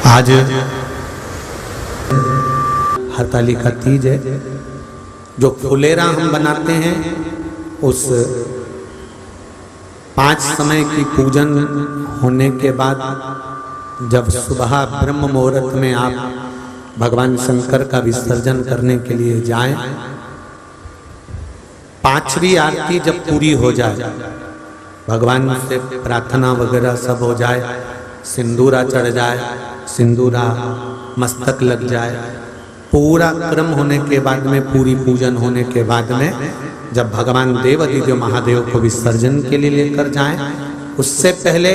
आज हरतालिका तीज है। जो फुलेरा हम बनाते हैं उस 5 समय की पूजन होने के बाद जब सुबह ब्रह्म मुहूर्त में आप भगवान शंकर का विसर्जन करने के लिए जाएं, 5वीं आरती जब पूरी हो जाए, भगवान से प्रार्थना वगैरह सब हो जाए, सिंदूरा चढ़ जाए, सिंदूरा मस्तक लग जाए, पूरा क्रम होने के बाद में, पूरी पूजन होने के बाद में जब भगवान देवादिदेव महादेव को विसर्जन के लिए लेकर जाएं, उससे पहले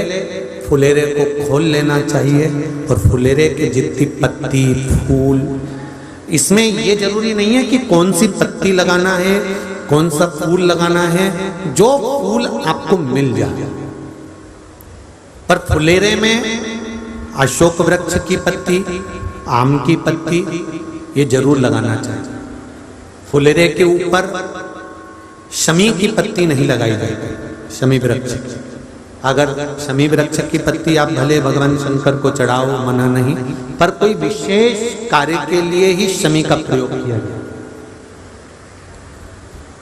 फुलेरे को खोल लेना चाहिए। और फुलेरे के जितनी पत्ती फूल, इसमें ये जरूरी नहीं है कि कौन सी पत्ती लगाना है, कौन सा फूल लगाना है, जो फूल आपको मिल जाए। पर फुलेरे में अशोक वृक्ष की पत्ती, आम की पत्ती ये जरूर लगाना चाहिए। फुलेरे के ऊपर शमी की पत्ती नहीं लगाई जाएगी। शमी वृक्ष, अगर शमी वृक्ष की पत्ती आप भले भगवान शंकर को चढ़ाओ, मना नहीं, पर कोई विशेष कार्य के लिए ही शमी का प्रयोग किया गया।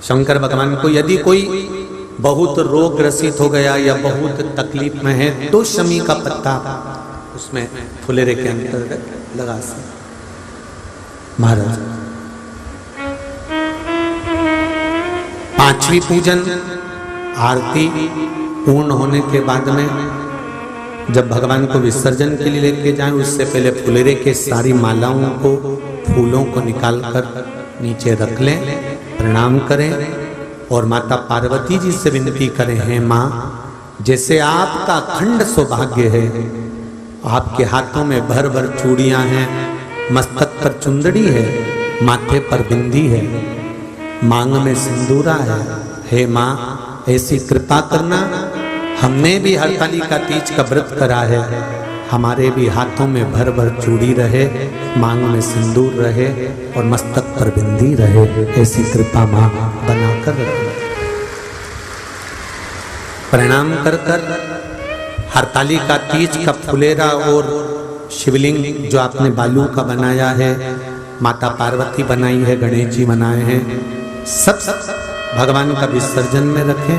शंकर भगवान को यदि कोई बहुत रोग ग्रसित हो गया या बहुत तकलीफ में है तो शमी का पत्ता उसमें फुलेरे के अंतर्गत लगा सकते महाराज। 5वीं पूजन आरती पूर्ण होने के बाद में जब भगवान को विसर्जन के लिए लेके जाएं, उससे पहले फुलेरे के सारी मालाओं को, फूलों को निकाल कर नीचे रख लें, प्रणाम करें और माता पार्वती जी से विनती करें, हैं माँ, जैसे आपका अखंड सौभाग्य है, आपके हाथों में भर भर चूड़ियां हैं, मस्तक पर चुंदड़ी है, माथे पर बिंदी है, मांग में सिंदूरा है, हे माँ ऐसी कृपा करना। हमने भी हरतालिका तीज का व्रत करा है, हमारे भी हाथों में भर भर चूड़ी रहे, मांग में सिंदूर रहे और मस्तक पर बिंदी रहे, ऐसी कृपा माँ बनाकर रखे। प्रणाम कर कर हरतालिका तीज का फुलेरा और शिवलिंग जो आपने बालू का बनाया है, माता पार्वती बनाई है, गणेश जी बनाए हैं, सब भगवान का विसर्जन में रखें।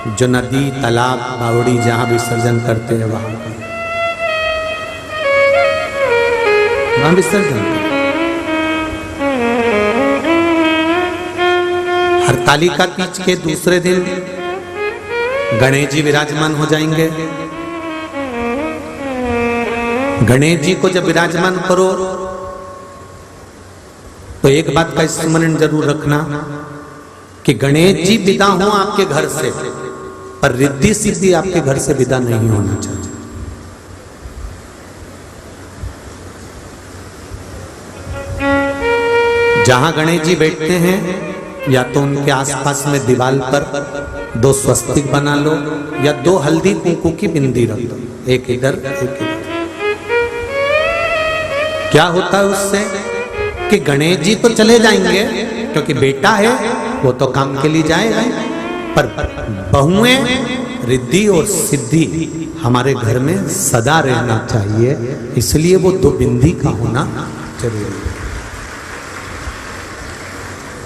जो नदी, तालाब, बावड़ी जहां विसर्जन करते हैं वहां विसर्जन करें। हरतालिका तीज के दूसरे दिन गणेश जी विराजमान हो जाएंगे। गणेश जी को जब विराजमान करो तो एक बात का स्मरण जरूर रखना कि गणेश जी विदा हो आपके घर से, पर रिद्धि सिद्धि आपके घर से विदा नहीं होना चाहिए। जहां गणेश जी बैठते हैं या तो उनके आसपास में दीवार पर 2 स्वस्तिक बना लो या 2 हल्दी कुंकू की बिंदी रख दो, एक इधर एक इधर। क्या होता है उससे कि गणेश जी तो चले जाएंगे क्योंकि बेटा है वो तो काम के लिए जाएगा, पर बहुएं, रिद्धि और सिद्धि हमारे घर में सदा रहना चाहिए, इसलिए वो 2 बिंदी का होना जरूरी है।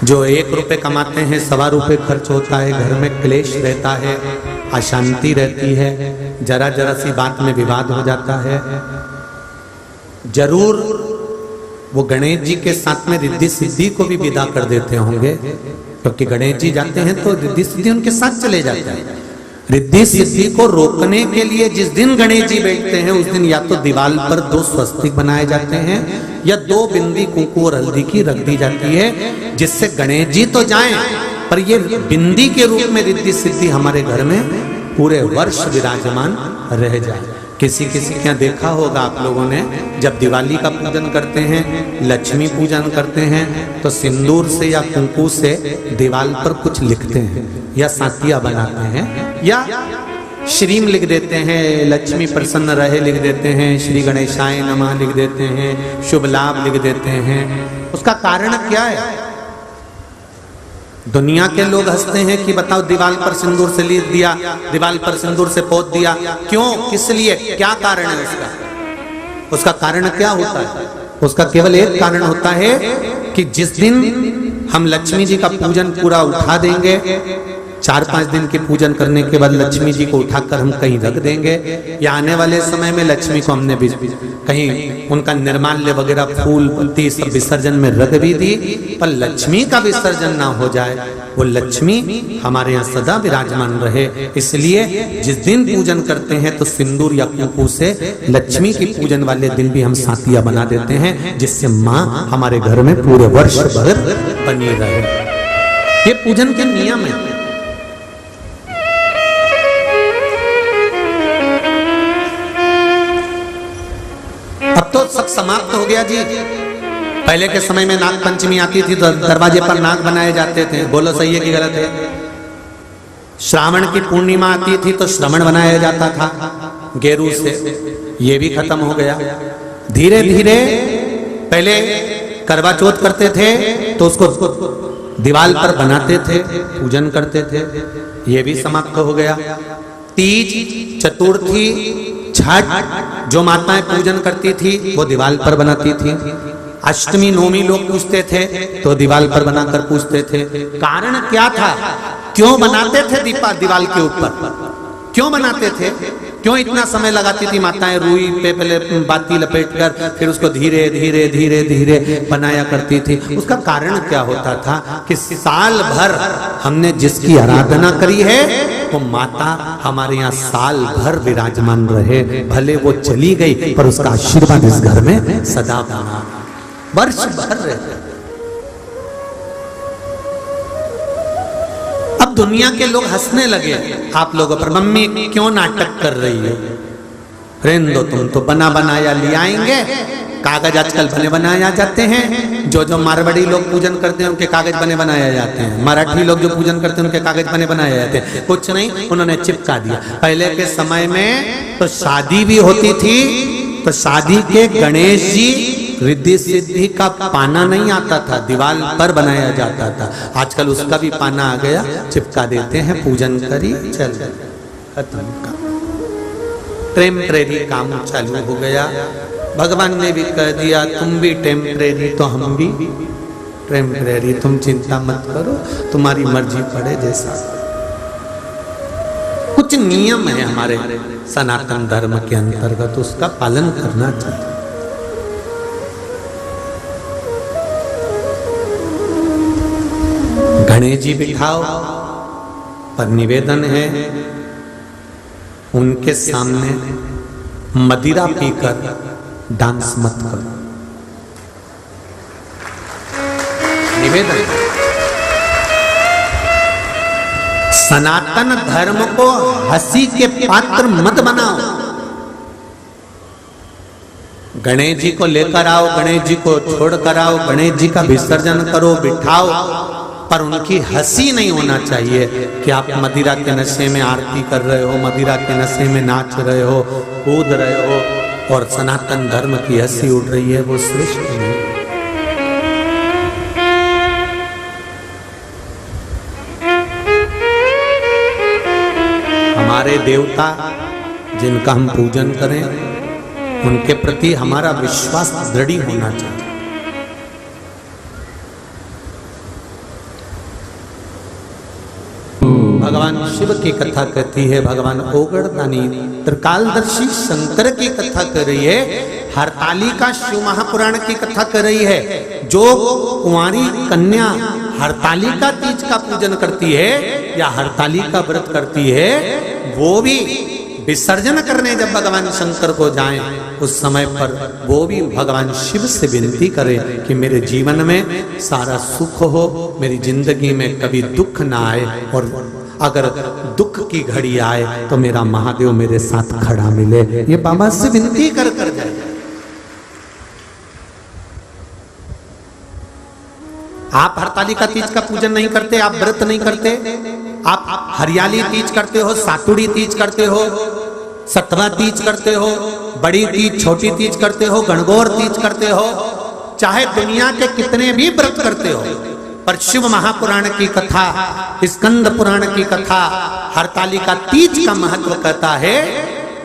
जो 1 रुपए कमाते हैं, 1.25 रुपए खर्च होता है, घर में क्लेश रहता है, अशांति रहती है, जरा जरा सी बात में विवाद हो जाता है, जरूर वो गणेश जी के साथ में रिद्धि सिद्धि को भी विदा कर देते होंगे, क्योंकि गणेश जी जाते हैं तो रिद्धि सिद्धि उनके साथ चले जाते हैं। रिद्धि सिद्धि को रोकने के लिए जिस दिन गणेश जी बैठते हैं उस दिन या तो दीवार पर 2 स्वस्तिक बनाए जाते हैं या 2 बिंदी कुंकू और हल्दी की रख दी जाती है, जिससे गणेश जी तो जाएं पर ये बिंदी के रूप में रिद्धि सिद्धि हमारे घर में पूरे वर्ष विराजमान रह जाए। किसी किसी के यहाँ देखा होगा आप लोगों ने, जब दिवाली का पूजन करते हैं, लक्ष्मी पूजन करते हैं, तो सिंदूर से या कुंकू से दीवार पर कुछ लिखते हैं या सातिया बनाते हैं या श्रीम लिख देते हैं, लक्ष्मी प्रसन्न रहे लिख देते हैं, श्री गणेशाय नमः लिख देते हैं, शुभ लाभ लिख देते हैं। उसका कारण क्या है? दुनिया के लोग हंसते हैं कि बताओ दीवार पर सिंदूर से लिख दिया, दीवार पर सिंदूर से पोत दिया, क्यों, किस लिए, क्या कारण है उसका? उसका कारण क्या होता है? उसका केवल एक कारण होता है कि जिस दिन हम लक्ष्मी जी का पूजन पूरा उठा देंगे, 4-5 दिन के पूजन करने के बाद लक्ष्मी जी को उठाकर हम कहीं रख देंगे, या आने वाले समय में लक्ष्मी को हमने भी कहीं उनका निर्माल्य वगैरह फूल पत्ती सब विसर्जन में रख भी दी, पर लक्ष्मी का विसर्जन ना हो जाए, वो लक्ष्मी हमारे यहाँ सदा विराजमान रहे। इसलिए जिस दिन पूजन करते हैं तो सिंदूर या कुंकू से लक्ष्मी की पूजन वाले दिन भी हम सातिया बना देते हैं, जिससे माँ हमारे घर में पूरे वर्ष भर बनी रहे। ये पूजन के नियम है। अब तो सब समाप्त हो गया जी। पहले के समय में नाग पंचमी आती थी तो दरवाजे पर नाग बनाए जाते थे। बोलो सही है कि गलत है? श्रावण की पूर्णिमा आती थी तो श्रवण बनाया जाता था गेरू से, ये भी खत्म हो गया। धीरे धीरे पहले करवा चौथ करते थे तो उसको दीवार पर बनाते थे, पूजन करते थे, ये भी समाप्त हो गया। तीज, चतुर्थी, छठ जो माताएं पूजन करती थी वो दीवार पर बनाती थी। अष्टमी नवमी लोग पूजते थे तो दीवार पर बनाकर पूजते थे। कारण क्या था? क्यों बनाते थे दीवार के ऊपर? क्यों बनाते थे? क्यों इतना समय लगाती थी माताएं रुई पे पहले बाती लपेटकर फिर उसको धीरे धीरे धीरे धीरे बनाया करती थी? उसका कारण क्या होता था कि साल भर हमने जिसकी आराधना करी है वो माता हमारे यहाँ साल भर विराजमान रहे। भले वो चली गई पर उसका आशीर्वाद इस घर में सदा बना, वर्ष भर रहे। अब दुनिया के लोग हंसने लगे आप लोगों पर, मम्मी क्यों नाटक कर रही है? रहने दो, तुम तो बना बनाया ले आएंगे। कागज आजकल बने बनाए जाते हैं। जो मारवाड़ी लोग पूजन करते हैं उनके कागज बने बनाए जाते हैं। मराठी लोग जो पूजन करते हैं उनके कागज बने बनाए जाते हैं। कुछ नहीं, उन्होंने चिपका दिया। पहले के समय में तो शादी भी होती थी तो शादी के गणेश जी रिद्धि सिद्धि का पाना नहीं आता था, दीवार पर बनाया जाता था। आजकल उसका भी पाना आ गया, चिपका देते हैं, पूजन करी चल खत्म का टेम्परेरी काम चालू हो गया। भगवान ने भी कह दिया तुम भी टेम्परेरी तो हम भी टेम्परेरी, तुम चिंता मत करो, तुम्हारी मर्जी पड़े जैसा। कुछ नियम है हमारे सनातन धर्म के अंतर्गत, उसका पालन करना चाहिए। गणेश जी बिठाओ, पर निवेदन है उनके सामने मदिरा पीकर डांस मत करो। निवेदन, सनातन धर्म को हंसी के पात्र मत बनाओ। गणेश जी को लेकर आओ, गणेश जी को छोड़कर आओ, गणेश जी का विसर्जन करो, बिठाओ, पर उनकी हंसी नहीं होना चाहिए कि आप मदिरा के नशे में आरती कर रहे हो, मदिरा के नशे में नाच रहे हो, कूद रहे हो और सनातन धर्म की हंसी उड़ रही है, वो श्रेष्ठ नहीं। हमारे देवता जिनका हम पूजन करें उनके प्रति हमारा विश्वास दृढ़ होना चाहिए। भगवान शिव की कथा कहती है, भगवान ओगड़दानी त्रिकालदर्शी शंकर की कथा कर रही है, हरतालिका शिव महापुराण की कथा कर रही है। जो कुंवारी कन्या हरतालिका तीज का पूजन करती है या हरतालिका व्रत करती है, वो भी विसर्जन करने जब भगवान शंकर को जाएं उस समय पर वो भी भगवान शिव से विनती करे कि मेरे जीवन में सारा सुख हो, मेरी जिंदगी में कभी दुख ना आए, और अगर दुख की घड़ी आए तो मेरा महादेव मेरे साथ खड़ा मिले। ये बाबा से विनती कर जाए। आप हरतालिका तीज का पूजन नहीं करते, आप व्रत नहीं करते, आप हरियाली तीज करते हो, सातुड़ी तीज करते हो, सतवा तीज करते हो, बड़ी तीज छोटी तीज करते हो, गणगौर तीज करते हो, चाहे दुनिया के कितने भी व्रत करते हो, पर शिव महापुराण की कथा, स्कंद पुराण की कथा हरतालिका तीज का महत्व कहता है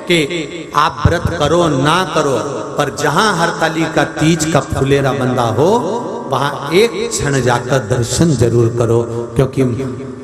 कि आप व्रत करो ना करो, पर जहां हरतालिका तीज का फुलेरा बंधा हो वहां एक क्षण जाकर दर्शन जरूर करो, क्योंकि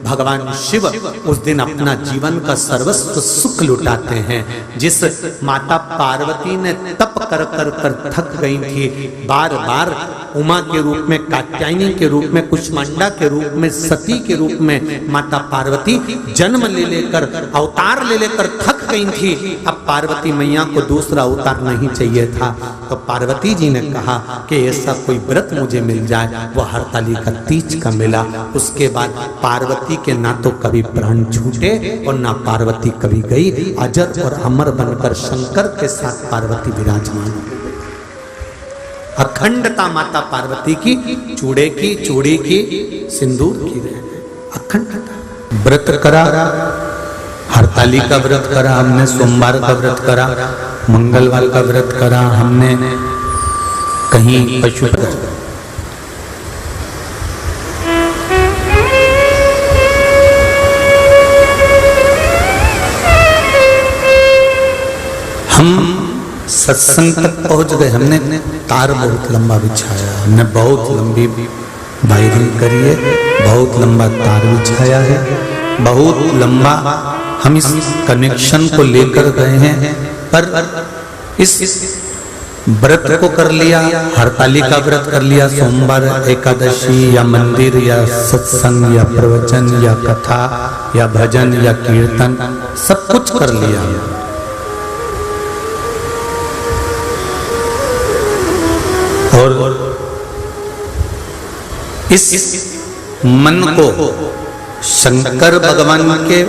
भगवान शिव उस दिन अपना जीवन का सर्वस्व सुख लुटाते हैं। जिस माता पार्वती ने तप कर कर कर थक गई थी, बार बार उमा के रूप में, कात्यायनी के रूप में, कुष्मांडा के रूप में, सती के रूप में माता पार्वती जन्म ले लेकर, अवतार ले लेकर थक गई थी। अब पार्वती मैया को दूसरा अवतार नहीं चाहिए था, तो पार्वती जी ने कहा कि ऐसा कोई व्रत मुझे मिल जाए, वो हरतालिका तीज का मिला। उसके बाद पार्वती के ना तो कभी प्राण छूटे और ना पार्वती कभी गई, अजर और अमर बनकर शंकर के साथ पार्वती विराजमान हो गई। अखंडता माता पार्वती की, चूड़े की, चूड़ी की, सिंदूर की रह अखंडता। व्रत करा, हरतालिका का व्रत करा हमने, सोमवार का व्रत करा, मंगलवार का व्रत करा हमने, कहीं पशु सत्संग तक पहुंच गए। हमने तार बहुत लंबा बिछाया, हमने बहुत लंबी वायरिंग करी है, बहुत लंबा तार बिछाया है, बहुत लंबा हम इस कनेक्शन को लेकर गए हैं। पर इस व्रत को कर लिया, हरतालिका व्रत कर लिया, सोमवार, एकादशी या मंदिर या सत्संग या प्रवचन या कथा या भजन या कीर्तन, सब कुछ कर लिया। और इस मन को शंकर भगवान के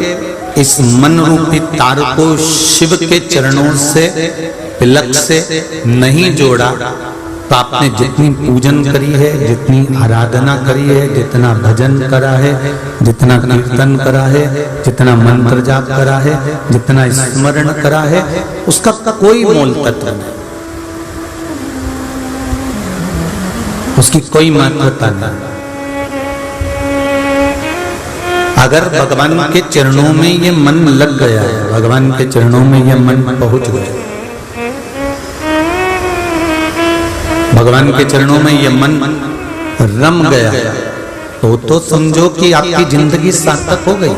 इस मन रूपी तार को शिव के चरणों से, तिलक से नहीं जोड़ा, तो आपने जितनी पूजन करी है, जितनी आराधना करी है, जितना भजन करा है, जितना कीर्तन करा है, जितना मंत्र जाप करा है, जितना स्मरण करा है, उसका कोई मोल तत्व नहीं, उसकी कोई महत्वता नहीं। अगर भगवान के चरणों में ये मन लग गया है, भगवान के चरणों में ये मन पहुंच गया, भगवान के चरणों में ये मन रम गया, तो समझो कि आपकी जिंदगी सार्थक हो गई।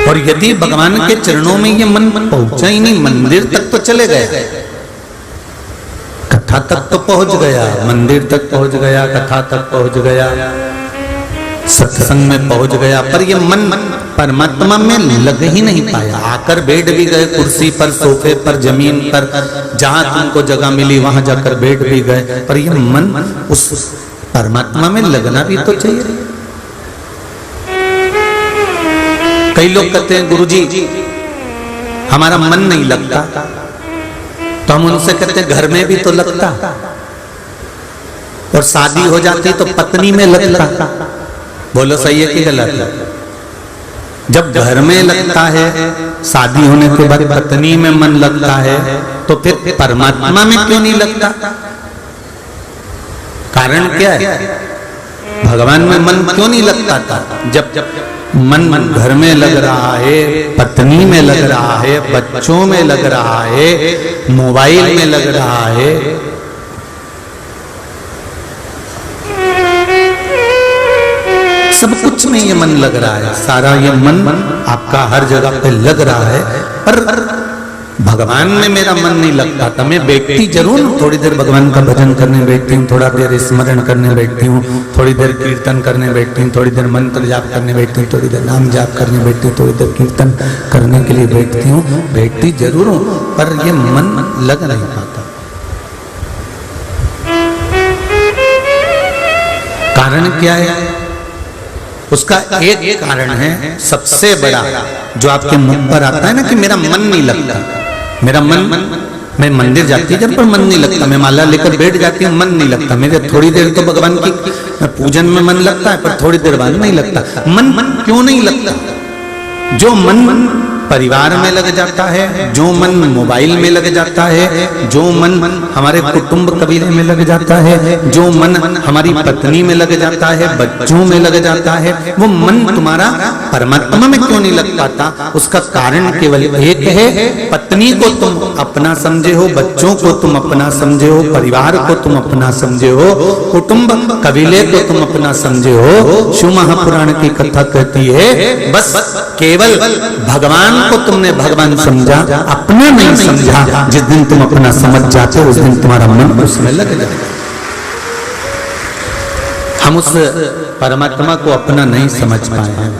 और यदि भगवान के चरणों में ये मन पहुंचा ही नहीं, मंदिर तक तो चले गए, कथा तक तो पहुंच गया, मंदिर तक पहुंच गया, कथा तक पहुंच गया, सत्संग में पहुंच गया, पर ये मन परमात्मा में लग ही नहीं पाया। आकर बैठ भी गए कुर्सी पर, सोफे पर, जमीन पर, जहां तुमको जगह मिली वहां जाकर बैठ भी गए, पर ये मन उस परमात्मा में लगना भी तो चाहिए। कई लोग कहते हैं गुरुजी हमारा मन नहीं लगता, तो हम उनसे कहते हैं घर में भी तो लगता, और शादी हो जाती तो पत्नी में लगता। बोलो सही है कि गलत है? जब घर में लगता है, शादी होने के बाद पत्नी में मन लगता है, तो फिर परमात्मा में क्यों नहीं लगता? कारण क्या है? भगवान में मन क्यों नहीं लगता था? जब मन घर में लग रहा है, पत्नी में लग रहा है, बच्चों में लग रहा है, मोबाइल में लग रहा है, सब कुछ में ये मन लग रहा है, सारा ये मन आपका हर जगह पे लग रहा है, पर भगवान में मेरा मन नहीं लगता था। मैं बैठती जरूर, थोड़ी देर भगवान का भजन करने बैठती हूँ, थोड़ा देर स्मरण करने बैठती हूँ, थोड़ी देर कीर्तन करने बैठती हूँ, थोड़ी देर मंत्र जाप करने बैठती हूँ, थोड़ी देर नाम जाप करने बैठती हूँ, थोड़ी देर कीर्तन करने के लिए बैठती हूँ, बैठती जरूर हूँ, पर ये मन लग नहीं पाता। कारण क्या है? उसका एक कारण है सबसे बड़ा, जो आपके मुख पर आता है ना कि मेरा मन नहीं लगता, मेरा मन, मैं मंदिर जाती जब पर मन नहीं लगता, मैं माला लेकर बैठ जाती हूँ, मन नहीं लगता, मेरे थोड़ी देर तो भगवान की पूजन में मन लगता है, पर थोड़ी देर बाद नहीं लगता। मन क्यों नहीं लगता? जो मन परिवार में लग जाता है, जो मन मोबाइल में लग जाता है, जो मन हमारे कुटुंब कबीले में लग जाता है, जो मन हमारी पत्नी में लग जाता है, बच्चों में लग जाता है, वो मन तुम्हारा परमात्मा में क्यों नहीं लग पाता? उसका कारण केवल एक है, पत्नी को तुम अपना समझे हो, बच्चों को तुम अपना समझे हो, परिवार को तुम अपना समझे हो, कुटुंब कबीले को तुम अपना समझे हो। शिव महापुराण की कथा कहती है बस केवल भगवान को तुमने भगवान समझा, अपना नहीं समझा। जिस दिन तुम अपना समझ जाते हो उस दिन तुम्हारा मन उसमें लग जाएगा। हम उस परमात्मा को अपना नहीं समझ पाए हैं।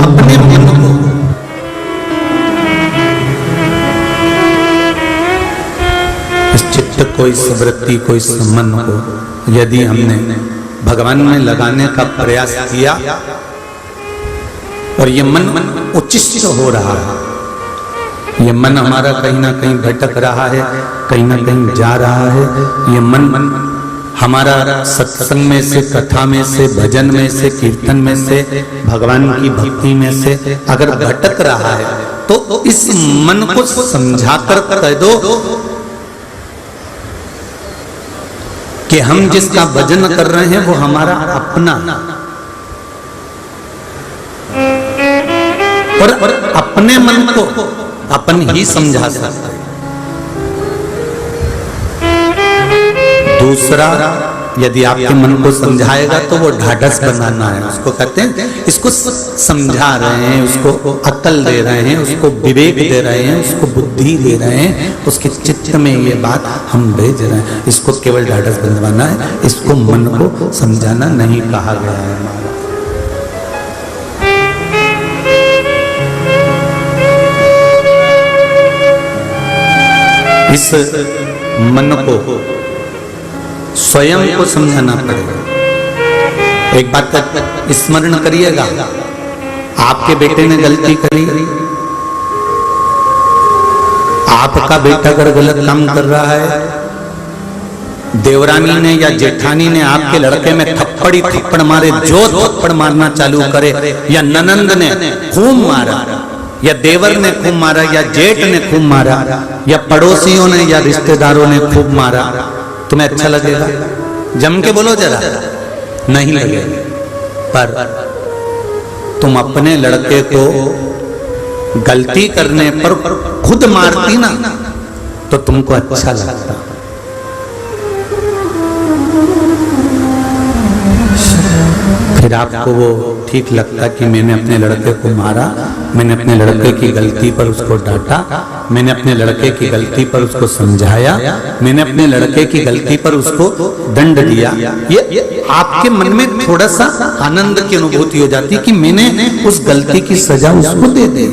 अपने मन को इस चित्त को, इस वृत्ति को, इस मन को यदि हमने भगवान में लगाने का प्रयास किया और ये मन उच्चिष्ट हो रहा है, ये मन हमारा कहीं ना कहीं भटक रहा है, कहीं ना कहीं जा रहा है, ये मन हमारा सत्संग में से, कथा में से, भजन में से, कीर्तन में से, भगवान की भक्ति में से अगर भटक रहा है तो इस मन को समझाकर कह दो कि हम जिसका भजन कर रहे हैं वो हमारा अपना, और अपने मन को अपन ही समझा सकते हैं। दूसरा यदि आपके मन को समझाएगा तो वो ढाढ़स बनाना है, उसको कहते हैं, इसको समझा रहे हैं, उसको अक्ल दे रहे हैं, उसको विवेक दे रहे हैं, उसको बुद्धि दे रहे हैं, उसके चित्त में ये बात हम भेज रहे हैं। इसको केवल ढाढ़स बनवाना है, इसको मन को समझाना नहीं कहा गया है हमारा। इस मन को स्वयं को समझाना पड़ेगा। एक बात का स्मरण करिएगा, आपके बेटे ने गलती करी, आपका बेटा अगर गलत काम कर रहा है, देवरानी ने या जेठानी ने आपके लड़के में थप्पड़ मारे, जो थप्पड़ मारना चालू करे, या ननंद ने खूब मारा, या देवर ने खूब मारा, या जेठ ने खूब मारा, या पड़ोसियों ने या रिश्तेदारों ने खूब मारा, तुम्हें अच्छा लगेगा? जम के बोलो जरा, नहीं लगेगा। पर तुम अपने लड़के को गलती करने पर खुद मारती ना तो तुमको अच्छा लगता। फिर आपको वो ठीक लगता कि मैंने अपने लड़के को मारा, मैंने अपने लड़के की गलती पर उसको डांटा, मैंने अपने लड़के की गलती पर उसको समझाया, मैंने अपने लड़के की गलती पर उसको दंड दिया। ये आपके मन में थोड़ा सा आनंद की अनुभूति हो जाती कि मैंने उस गलती की सजा उसको दे दी।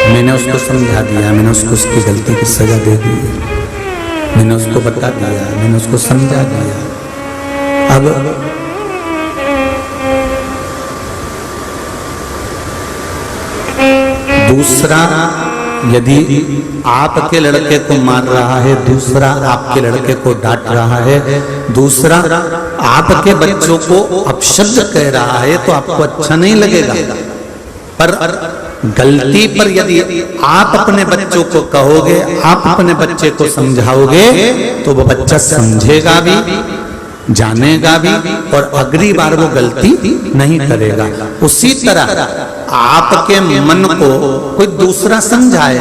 मैंने उसको समझा दिया, मैंने उसको उसकी गलती की सजा दे दी, मैंने उसको बता दिया, मैंने उसको समझा दिया। अब दूसरा यदि आपके लड़के को मार रहा है, दूसरा आपके लड़के को डांट रहा है, दूसरा आपके बच्चों को अपशब्द कह रहा है तो आपको अच्छा नहीं लगेगा। पर गलती पर यदि आप अपने बच्चों को कहोगे, आप अपने बच्चे को समझाओगे तो वो बच्चा समझेगा भी, जानेगा भी, और अगली बार वो गलती नहीं करेगा। उसी तरह आपके मन को कोई दूसरा समझाए,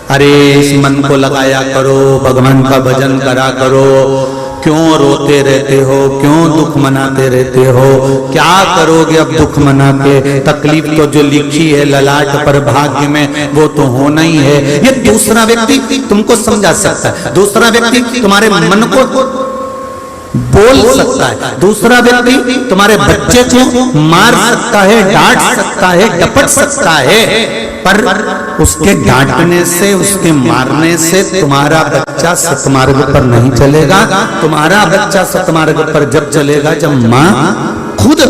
अरे इस मन को लगाया करो, भगवान का भजन करा करो, क्यों रोते रहते हो, क्यों दुख मनाते रहते हो, क्या करोगे अब दुख मना के, तकलीफ तो जो लिखी है ललाट पर भाग्य में वो तो होना ही है। ये दूसरा व्यक्ति तुमको समझा सकता है, दूसरा व्यक्ति तुम्हारे मन को बोल सकता है, दूसरा व्यक्ति तुम्हारे बच्चे को मार सकता है, डांट सकता है, डपट सकता है, पर उसके डांटने से, उसके मारने से तुम्हारा बच्चा सतमार्ग पर नहीं चलेगा। तुम्हारा बच्चा सतमार्ग पर जब चलेगा जब माँ खुद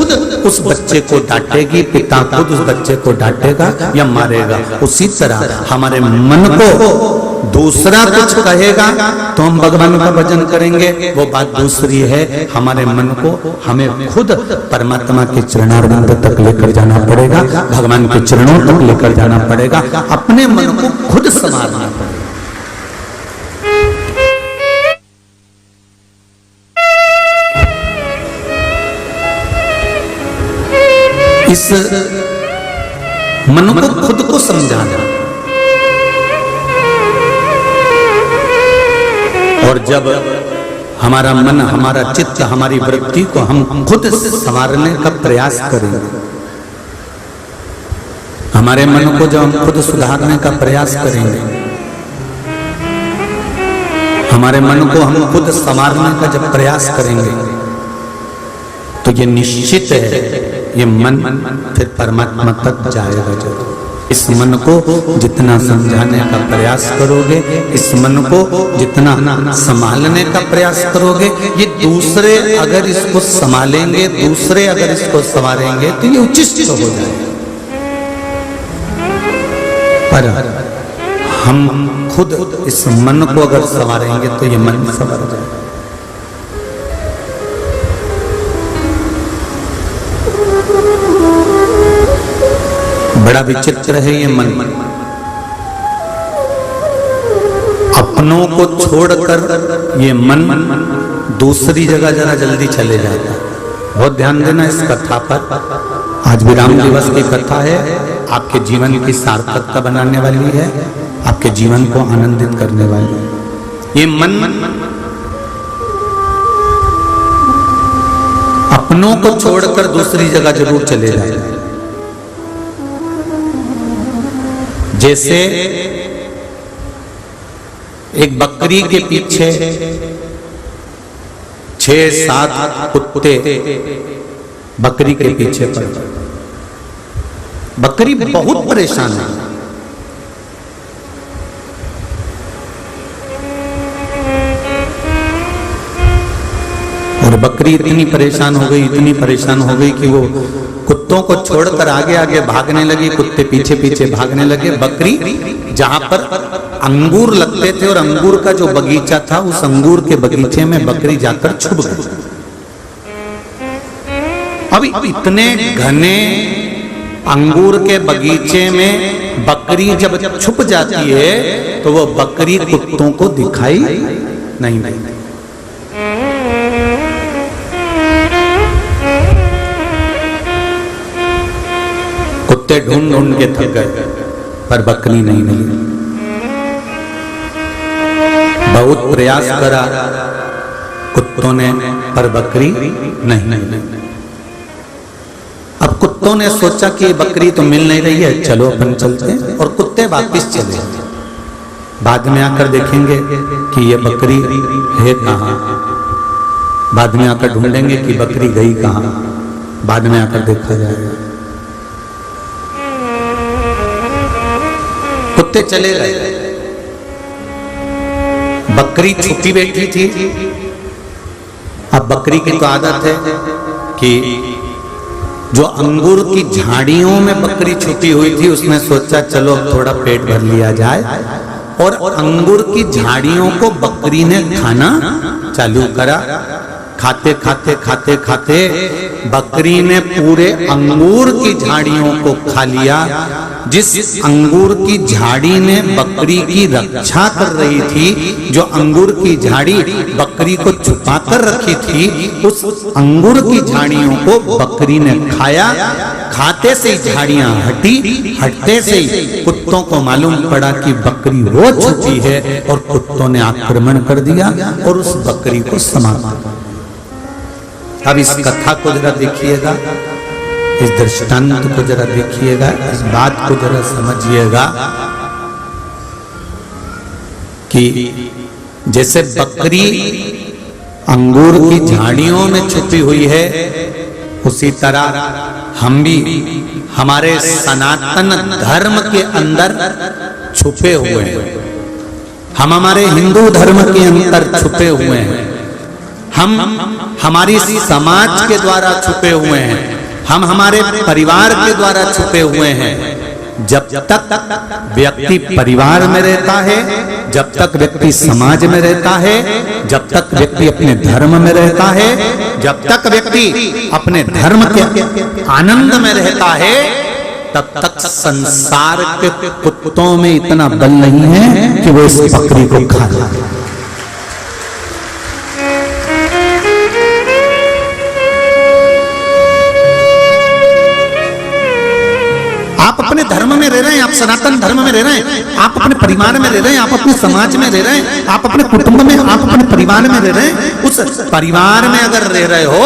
उस बच्चे को डांटेगी, पिता खुद उस बच्चे को डांटेगा या मारेगा। उसी तरह हमारे मन को दूसरा कुछ कहेगा तो हम भगवान का भजन करेंगे, वो बात दूसरी है। हमारे मन को हमें खुद परमात्मा के चरणारविंद तक लेकर जाना पड़ेगा, भगवान के चरणों तक लेकर जाना पड़ेगा, अपने मन को खुद संभालना पड़ेगा। इस मन को खुद को समझाना, और जब हमारा मन, हमारा चित्त, हमारी वृत्ति को हम खुद संवारने का प्रयास करेंगे, हमारे मन को जब हम खुद सुधारने का प्रयास करेंगे, हमारे मन को हम खुद संवारने का जब प्रयास करेंगे, तो ये निश्चित है ये मन फिर परमात्मा तक जाएगा जरूर। इस मन को जितना समझाने का प्रयास करोगे, इस मन को जितना संभालने का प्रयास करोगे, ये दूसरे अगर इसको संभालेंगे, दूसरे अगर इसको संवारेंगे तो ये उचित हो जाएगा। पर हम खुद इस मन को अगर संवारेंगे तो ये मन संवर जाएगा। बड़ा विचित्र है ये मन, अपनों को छोड़कर ये मन दूसरी जगह जरा जल्दी चले जाता है। बहुत ध्यान देना इस कथा पर। आज विराम दिवस की कथा है, आपके जीवन की सार्थकता बनाने वाली है, आपके जीवन को आनंदित करने वाली है। ये मन अपनों को छोड़कर दूसरी जगह जरूर चले जाता है। जैसे एक बकरी के पीछे 6-7 कुत्ते बकरी के पीछे पड़े, बकरी बहुत परेशान है। और बकरी इतनी परेशान हो गई, इतनी परेशान हो गई कि वो कुत्तों को छोड़कर आगे आगे भागने लगी, कुत्ते पीछे पीछे भागने लगे। बकरी जहां पर अंगूर लगते थे और अंगूर का जो बगीचा था, उस अंगूर के बगीचे में बकरी जाकर छुप गई। अब इतने घने अंगूर के बगीचे में बकरी जब छुप जाती है तो वो बकरी कुत्तों को दिखाई नहीं देती। कुत्ते ढूंढ ढूंढ के थक गए, पर बकरी नहीं मिली। बहुत प्रयास करा कुत्तों ने, पर बकरी नहीं। अब कुत्तों ने सोचा कि बकरी तो मिल नहीं रही है, चलो अपन चलते हैं, और कुत्ते वापस चले। बाद में आकर देखेंगे कि ये बकरी है कहाँ, बाद में आकर ढूंढेंगे कि बकरी गई कहाँ, बाद में आकर देखा जाएगा। कुत्ते चले गए, बकरी छुपी बैठी थी। अब बकरी की तो आदत है कि जो अंगूर की झाड़ियों में बकरी छुपी हुई थी, उसने सोचा चलो अब थोड़ा पेट भर लिया जाए, और अंगूर की झाड़ियों को बकरी ने खाना चालू करा। खाते खाते खाते खाते बकरी ने पूरे अंगूर की झाड़ियों को खा लिया। जिस अंगूर की झाड़ी ने बकरी की रक्षा कर रही थी, जो अंगूर की झाड़ी बकरी को छुपा कर रखी थी, उस अंगूर की झाड़ियों को बकरी ने खाया। खाते से ही झाड़ियां हटी, हटते से ही कुत्तों को मालूम पड़ा कि बकरी वो छुपी है, और कुत्तों ने आक्रमण कर दिया और उस बकरी को समाप्त कर। अब इस कथा को जरा देखिएगा, इस दृष्टांत को जरा देखिएगा, इस बात को जरा समझिएगा कि जैसे बकरी अंगूर की झाड़ियों में छुपी हुई है, उसी तरह हम भी हमारे सनातन धर्म के अंदर छुपे हुए हैं। हम हमारे हिंदू धर्म के अंदर छुपे हुए हैं, हम हमारी समाज के द्वारा छुपे हुए हैं, हम हमारे परिवार के द्वारा छुपे हुए हैं, जब तक व्यक्ति परिवार में रहता है, जब तक व्यक्ति समाज में रहता है, जब तक व्यक्ति अपने धर्म में रहता है, जब तक व्यक्ति अपने धर्म के आनंद में रहता है, तब तक संसार के कुत्तों में इतना बल नहीं है कि वो इस बकरी को खा जाए। आप अपने धर्म में रह रहे हैं, आप सनातन धर्म में रह रहे हैं, आप अपने परिवार में रह रहे हैं, आप अपने समाज में रह रहे हैं, आप अपने कुटुंब में, आप अपने परिवार में रह रहे हैं। उस परिवार में अगर रह रहे हो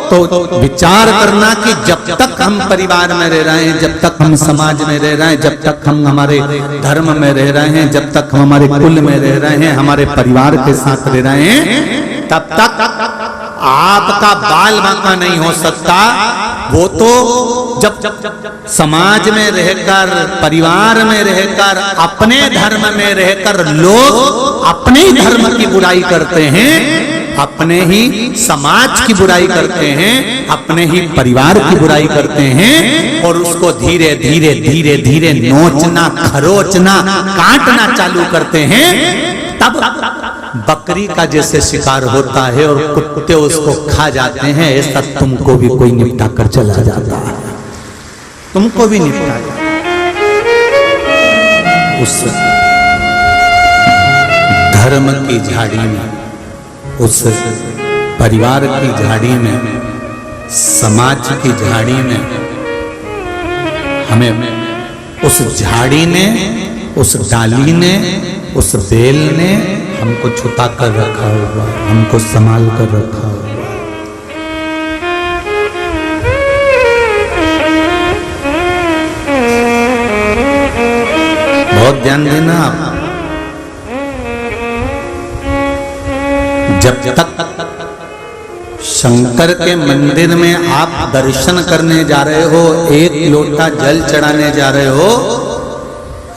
तो विचार करना कि जब तक हम परिवार में रह रहे हैं, जब तक हम समाज में रह रहे हैं, जब तक हम हमारे धर्म में रह रहे हैं, जब तक हम हमारे कुल में रह रहे हैं, हमारे परिवार के साथ रह रहे हैं, तब तक आपका बाल बांका नहीं हो सकता। वो तो जब समाज में रहकर, परिवार में रहकर, अपने धर्म में रहकर लोग अपने ही धर्म की बुराई करते हैं, अपने ही समाज की बुराई करते हैं, अपने ही परिवार की बुराई करते हैं और उसको धीरे धीरे धीरे धीरे नोचना, खरोचना, काटना चालू करते हैं, तब बकरी का जैसे शिकार होता है और कुत्ते उसको खा जाते हैं, ऐसा तुमको भी कोई निपटा कर चला जाता है, तुमको भी निपटा जाता है। उस धर्म की झाड़ी में, उस परिवार की झाड़ी में, समाज की झाड़ी में, हमें उस झाड़ी ने, उस डाली ने, उस बेल ने हमको छुपा कर रखा हुआ, हमको संभाल कर रखा हुआ। बहुत ध्यान देना आप। जब तक शंकर के मंदिर में आप दर्शन करने जा रहे हो, एक लोटा जल चढ़ाने जा रहे हो,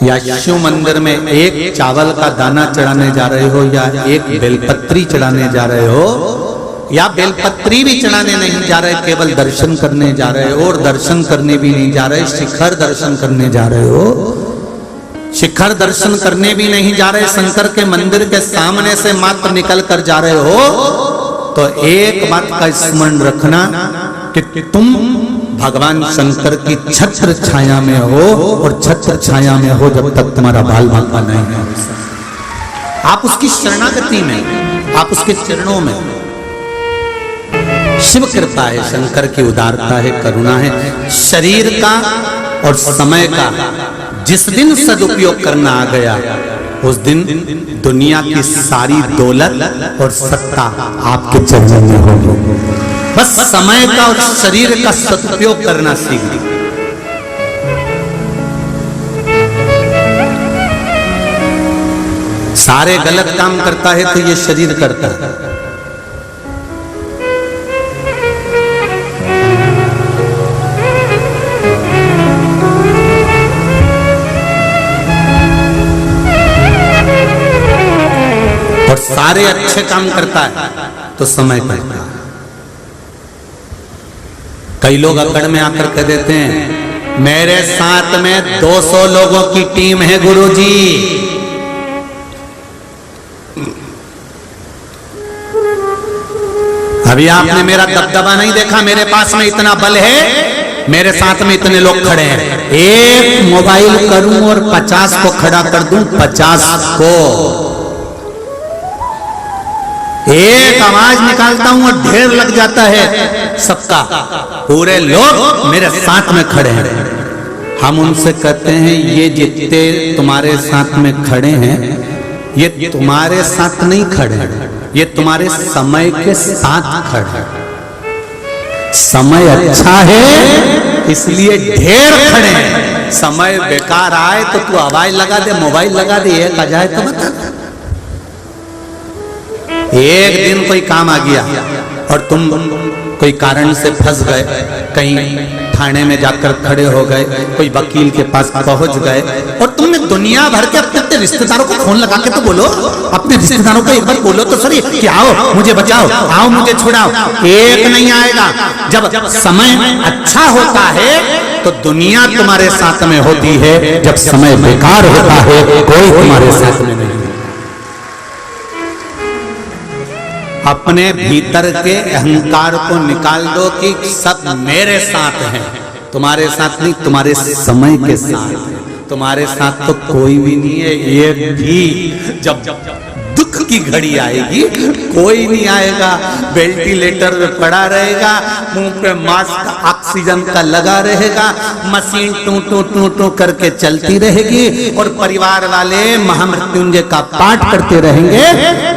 या शिव मंदिर में एक चावल का दाना चढ़ाने जा रहे हो, या एक बेलपत्री चढ़ाने जा रहे हो, या बेलपत्री भी चढ़ाने नहीं जा रहे, केवल दर्शन करने जा रहे हो, और दर्शन करने भी नहीं जा रहे, शिखर दर्शन करने जा रहे हो, शिखर दर्शन करने भी नहीं जा रहे, शंकर के मंदिर के सामने से मात्र निकल कर जा रहे हो, तो एक बात का स्मरण रखना कि तुम भगवान शंकर की छत्र छाया में हो, और छत्र छाया में हो जब तक तुम्हारा बाल बांका नहीं है। आप उसकी शरणागति में, आप उसके चरणों में। शिव कृपा है, शंकर की उदारता है, करुणा है। शरीर का और समय का जिस दिन सदुपयोग करना आ गया, उस दिन दुनिया की सारी दौलत और सत्ता आपके चरणों में होगी। बस समय का और शरीर का सदुपयोग करना सीख ली। सारे गलत काम करता है तो ये शरीर करता है। और सारे अच्छे काम करता है तो समय करता है। कई लोग अकड़ में आकर कह देते हैं मेरे साथ में 200 लोगों की टीम है गुरुजी। अभी आपने मेरा दबदबा नहीं देखा, मेरे पास में इतना बल है, मेरे साथ में इतने लोग खड़े हैं। एक मोबाइल करूं और 50 को खड़ा कर दूं, 50 को एक आवाज निकालता हूं और ढेर लग जाता है सबका। पूरे लोग मेरे साथ में खड़े हैं। हम उनसे कहते हैं ये जितने तुम्हारे साथ में खड़े हैं, ये तुम्हारे साथ नहीं खड़े हैं, ये तुम्हारे समय के साथ खड़े हैं। समय अच्छा है इसलिए ढेर खड़े हैं। समय बेकार आए तो तू आवाज लगा दे, मोबाइल लगा दे, एक आ जाए तो बता। एक दिन कोई काम आ गया और तुम कोई कारण से फंस गए, कहीं थाने में जाकर खड़े हो गए, कोई वकील के पास पहुंच गए, और तुमने दुनिया भर के अपने रिश्तेदारों को फोन लगा के तो बोलो, अपने रिश्तेदारों को एक बार बोलो तो सही कि आओ मुझे बचाओ, आओ मुझे छुड़ाओ। एक नहीं आएगा। जब समय अच्छा होता है तो दुनिया तुम्हारे साथ में होती है, जब समय बेकार होता है कोई तुम्हारे साथ में नहीं। अपने भीतर के अहंकार को निकाल दो कि सब मेरे साथ है, तुम्हारे साथ नहीं, तुम्हारे समय के साथ है। तुम्हारे साथ तो कोई भी नहीं है। ये भी जब दुख की घड़ी आएगी कोई नहीं आएगा, वेंटिलेटर में पड़ा रहेगा, मुंह पे मास्क ऑक्सीजन का लगा रहेगा, मशीन टू टू टू टू करके चलती रहेगी और परिवार वाले महामृत्युंजय का पाठ करते रहेंगे।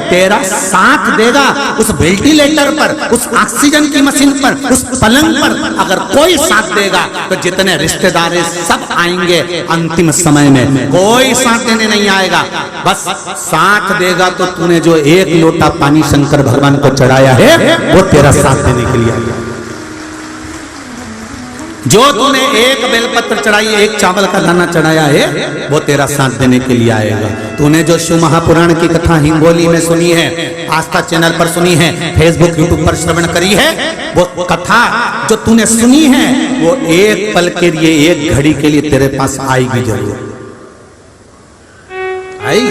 तेरा साथ देगा उस वेंटिलेटर पर, उस ऑक्सीजन की मशीन पर, उस पलंग पर अगर कोई साथ देगा तो जितने रिश्तेदार सब आएंगे अंतिम समय में, कोई साथ देने नहीं आएगा। बस साथ देगा तो तूने जो एक लोटा पानी शंकर भगवान को चढ़ाया है वो तेरा साथ देने के लिए आया। जो तूने एक बेलपत्र चढ़ाई, एक चावल का दाना चढ़ाया है वो तेरा साथ देने के लिए आएगा। तूने जो शिव महापुराण की कथा हिंगोली में सुनी है, आस्था चैनल पर सुनी है, फेसबुक यूट्यूब पर श्रवण करी है, वो कथा जो तूने सुनी है वो एक पल के लिए, एक घड़ी के लिए तेरे पास आएगी जरूर। आई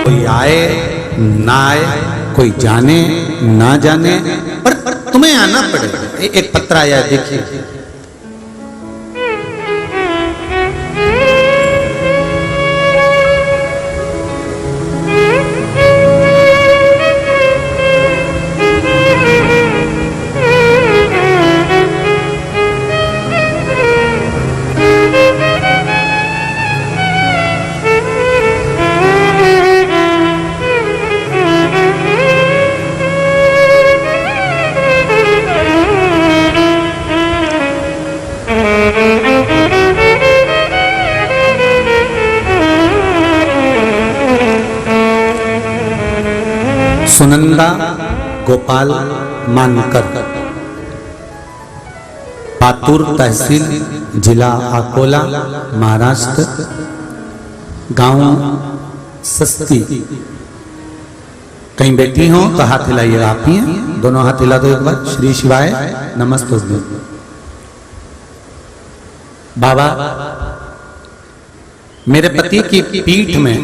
कोई आए ना आए, कोई जाने ना जाने, पर तुम्हें आना पड़ेगा। एक पत्र आया देखिए, सुनंदा गोपाल मानकर, पातूर तहसील, जिला अकोला, महाराष्ट्र, गांव सस्ती। कहीं बैठी हो तो हाथ हिलाइएगा। आप ही हैं, दोनों हाथ हिला दो एक बार। श्री शिवाय नमस्ते। बाबा, मेरे पति की पीठ में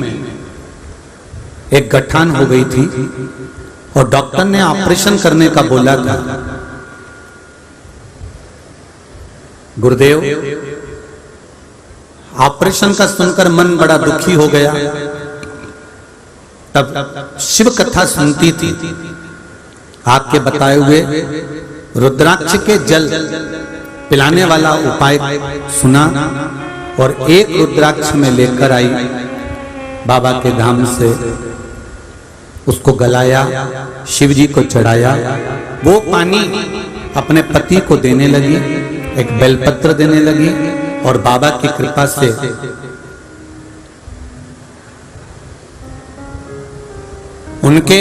एक गठान हो गई थी और डॉक्टर ने ऑपरेशन करने का बोला था। गुरुदेव, ऑपरेशन का सुनकर मन बड़ा दुखी हो गया। तब शिव कथा सुनती थी, आपके बताए हुए रुद्राक्ष के जल पिलाने वाला उपाय सुना और एक रुद्राक्ष में लेकर आई बाबा के धाम से, उसको गलाया, शिव जी को चढ़ाया। वो पानी अपने पति को देने लगी, एक बेलपत्र देने लगी और बाबा की कृपा से उनके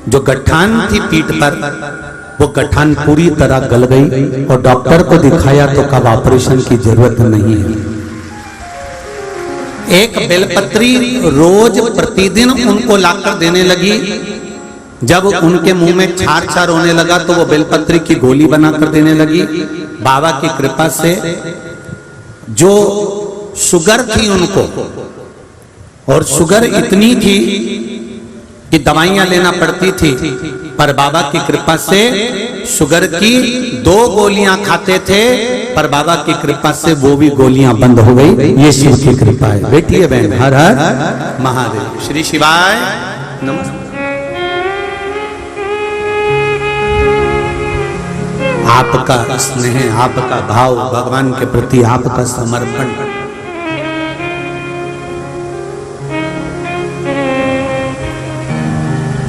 जो गठान थी पीठ पर, वो गठान पूरी तरह गल गई और डॉक्टर को दिखाया तो कब ऑपरेशन की जरूरत नहीं है। एक बेलपत्री रोज प्रतिदिन उनको लाकर देने लगी। जब उनके मुंह में छार छार होने लगा तो वो बेलपत्री की गोली बनाकर देने लगी। बाबा की कृपा से जो शुगर थी उनको, और शुगर इतनी थी कि दवाइयां लेना पड़ती थी, पर बाबा की कृपा से शुगर की 2 गोलियां खाते थे, पर बाबा की कृपा से वो भी गोलियां बंद हो गई। ये शिव की कृपा है। बैठिए बहन। हर हर महादेव। श्री शिवाय नमस्ते। आपका स्नेह, आपका भाव, भगवान के प्रति आपका समर्पण,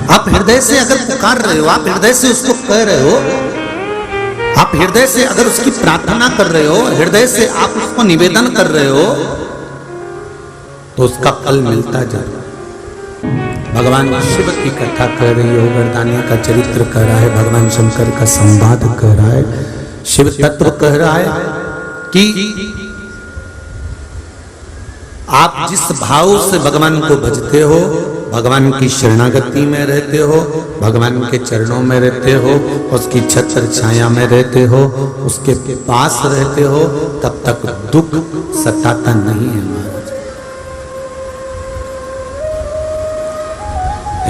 आप हृदय से अगर पुकार रहे हो, आप हृदय से उसको कह रहे हो, आप हृदय से अगर उसकी प्रार्थना कर रहे हो, हृदय से आप उसको निवेदन कर रहे हो, तो उसका फल मिलता जरूर। भगवान शिव की कथा कर रही हो, वरदानी का चरित्र कह रहा है, भगवान शंकर का संवाद कह रहा है, शिव तत्व कह रहा है कि आप जिस भाव से भगवान को भजते हो भगवान की शरणागति में रहते हो, भगवान के चरणों में रहते हो, उसकी छत्र छाया में रहते हो, उसके पास रहते हो, तब तक दुख सताता नहीं है महाराज।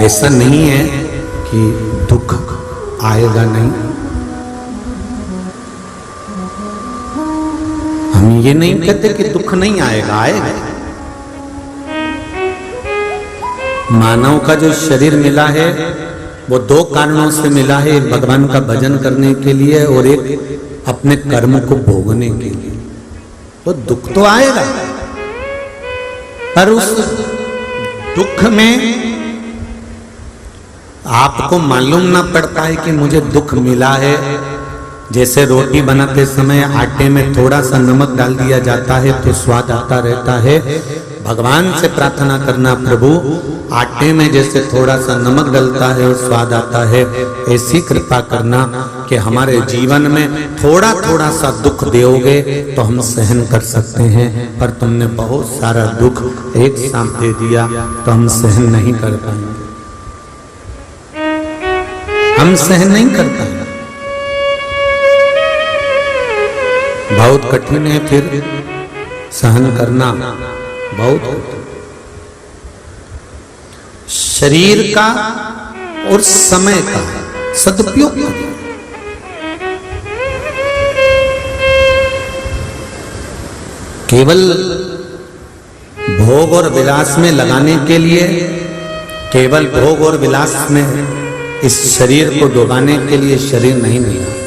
ऐसा नहीं है कि दुख आएगा नहीं। हम ये नहीं कहते कि दुख नहीं आएगा, आएगा। मानव का जो शरीर मिला है वो दो कारणों से मिला है, एक भगवान का भजन करने के लिए और एक अपने कर्म को भोगने के लिए। तो दुख तो आएगा, पर उस दुख में आपको मालूम ना पड़ता है कि मुझे दुख मिला है। जैसे रोटी बनाते समय आटे में थोड़ा सा नमक डाल दिया जाता है तो स्वाद आता रहता है। भगवान से प्रार्थना करना, प्रभु आटे में जैसे थोड़ा सा नमक डलता है और स्वाद आता है, ऐसी कृपा करना कि हमारे जीवन में थोड़ा थोड़ा सा दुख दोगे तो हम सहन कर सकते हैं, पर तुमने बहुत सारा दुख एक साथ दे दिया तो हम सहन नहीं कर पाएंगे, हम सहन नहीं कर पाएंगे। बहुत कठिन है, फिर सहन करना बहुत कठिन। शरीर का और समय का सदुपयोग करें। केवल भोग और विलास में लगाने के लिए, केवल भोग और विलास में इस शरीर को डुबाने के लिए शरीर नहीं मिला।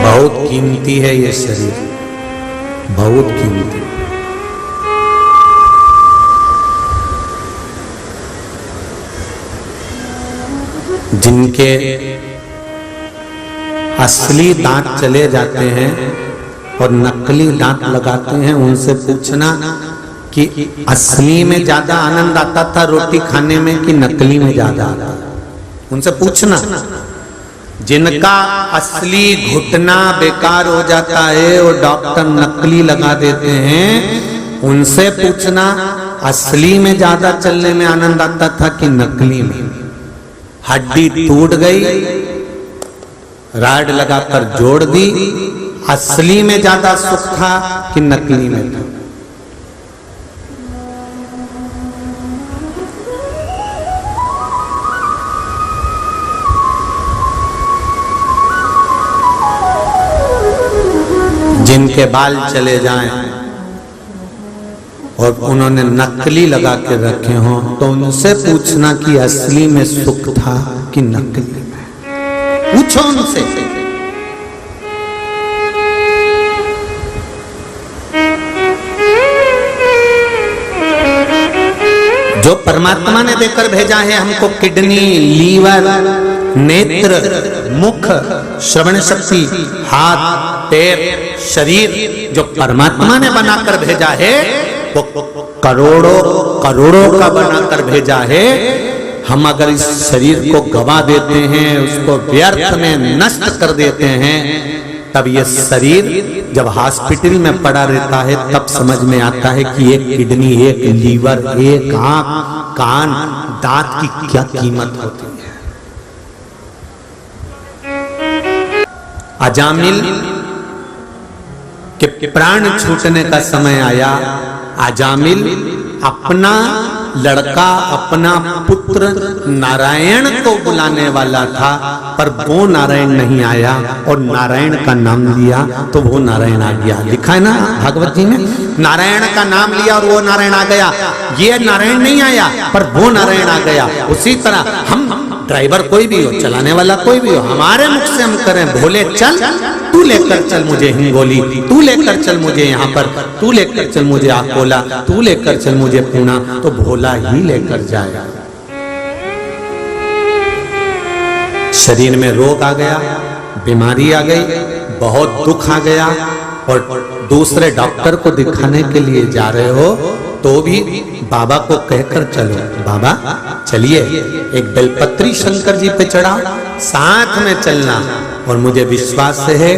बहुत कीमती है ये शरीर, बहुत कीमती। जिनके असली दांत चले जाते हैं और नकली दांत लगाते हैं, उनसे पूछना कि असली में ज्यादा आनंद आता था रोटी खाने में कि नकली में ज्यादा आता? उनसे पूछना। जिनका असली घुटना बेकार हो जाता है और डॉक्टर नकली लगा देते हैं, उनसे पूछना असली में ज्यादा चलने में आनंद आता था कि नकली में? हड्डी टूट गई, राड लगाकर जोड़ दी, असली में ज्यादा सुख था कि नकली में था? जिनके बाल चले जाएं और उन्होंने नकली लगा के रखे हों, तो उनसे पूछना कि असली में सुख था कि नकली में? पूछो उनसे। जो परमात्मा ने देकर भेजा है हमको किडनी, लीवर, नेत्र, मुख, श्रवण शक्ति, हाथ, पैर, शरीर, जो परमात्मा ने बनाकर भेजा है वो करोड़ों करोड़ों का बनाकर भेजा है। हम अगर इस शरीर को गवा देते हैं, उसको व्यर्थ में नष्ट कर देते हैं, तब ये शरीर जब हॉस्पिटल में पड़ा रहता है तब समझ में आता है कि एक किडनी, एक लीवर, एक आंख, कान, दांत की क्या कीमत होती है। अजामिल के प्राण छूटने का समय आया। अजामिल अपना लड़का, अपना पुत्र नारायण को बुलाने वाला था, पर वो नारायण नहीं आया और नारायण का नाम लिया तो वो नारायण आ गया। लिखा है ना भागवत जी में, नारायण का नाम लिया और वो नारायण आ गया। ये नारायण नहीं आया पर वो नारायण आ गया। उसी तरह हम ड्राइवर कोई भी हो, चलाने वाला कोई भी हो, हमारे मुख से हम करें भोले चल, तू लेकर चल मुझे हिंगोली, तू लेकर चल मुझे यहाँ पर, तू लेकर चल मुझे अकोला, तू लेकर चल मुझे पूना, तो भोला ही लेकर जाएगा। शरीर में रोग आ गया, बीमारी आ गई, बहुत दुख आ गया और दूसरे डॉक्टर को दिखाने के लिए जा रहे हो तो भी बाबा को कहकर चलो, बाबा चलिए। एक बेलपत्री शंकर जी पे चढ़ा, साथ में चलना। और मुझे विश्वास है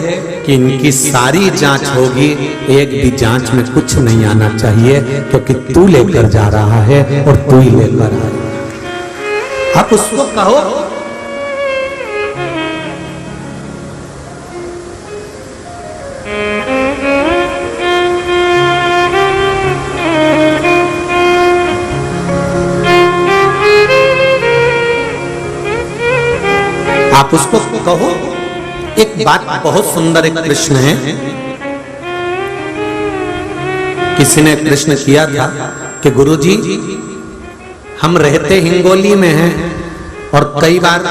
कि इनकी सारी जांच होगी, एक भी जांच में कुछ नहीं आना चाहिए, क्योंकि तू लेकर जा रहा है और तू ही लेकर आए। आप उसको कहो आप उसको कहो। एक बात बहुत सुंदर एक प्रश्न है, किसी ने प्रश्न किया था कि गुरुजी हम रहते हिंगोली में हैं और कई बार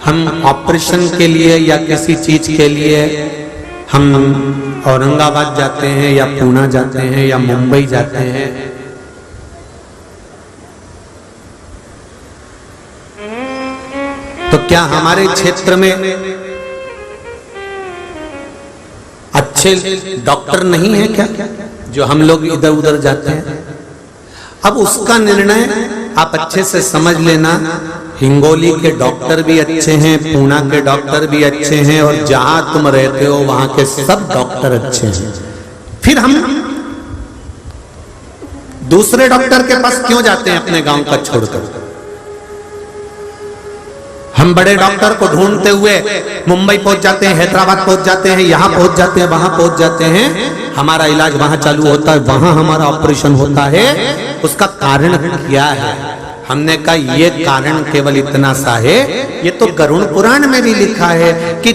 हम ऑपरेशन के लिए या किसी चीज के लिए हम औरंगाबाद जाते हैं या पूना जाते हैं या मुंबई जाते हैं, तो क्या हमारे क्षेत्र में अच्छे डॉक्टर नहीं है क्या, जो हम लोग इधर उधर जाते हैं? अब उसका निर्णय आप अच्छे से समझ लेना। हिंगोली के डॉक्टर भी अच्छे हैं, पूना के डॉक्टर भी अच्छे हैं, और जहां तुम रहते हो वहां के सब डॉक्टर अच्छे हैं। फिर हम दूसरे डॉक्टर के पास क्यों जाते हैं अपने गांव का छोड़कर? हम बड़े डॉक्टर को ढूंढते हुए मुंबई पहुंच जाते हैं, हैदराबाद पहुंच जाते हैं, यहां पहुंच जाते हैं, वहां पहुंच जाते हैं, हमारा इलाज वहां चालू होता है, वहां हमारा ऑपरेशन होता है। उसका कारण क्या है? हमने कहा ये कारण केवल इतना सा है, ये तो गरुड़ पुराण में भी लिखा है कि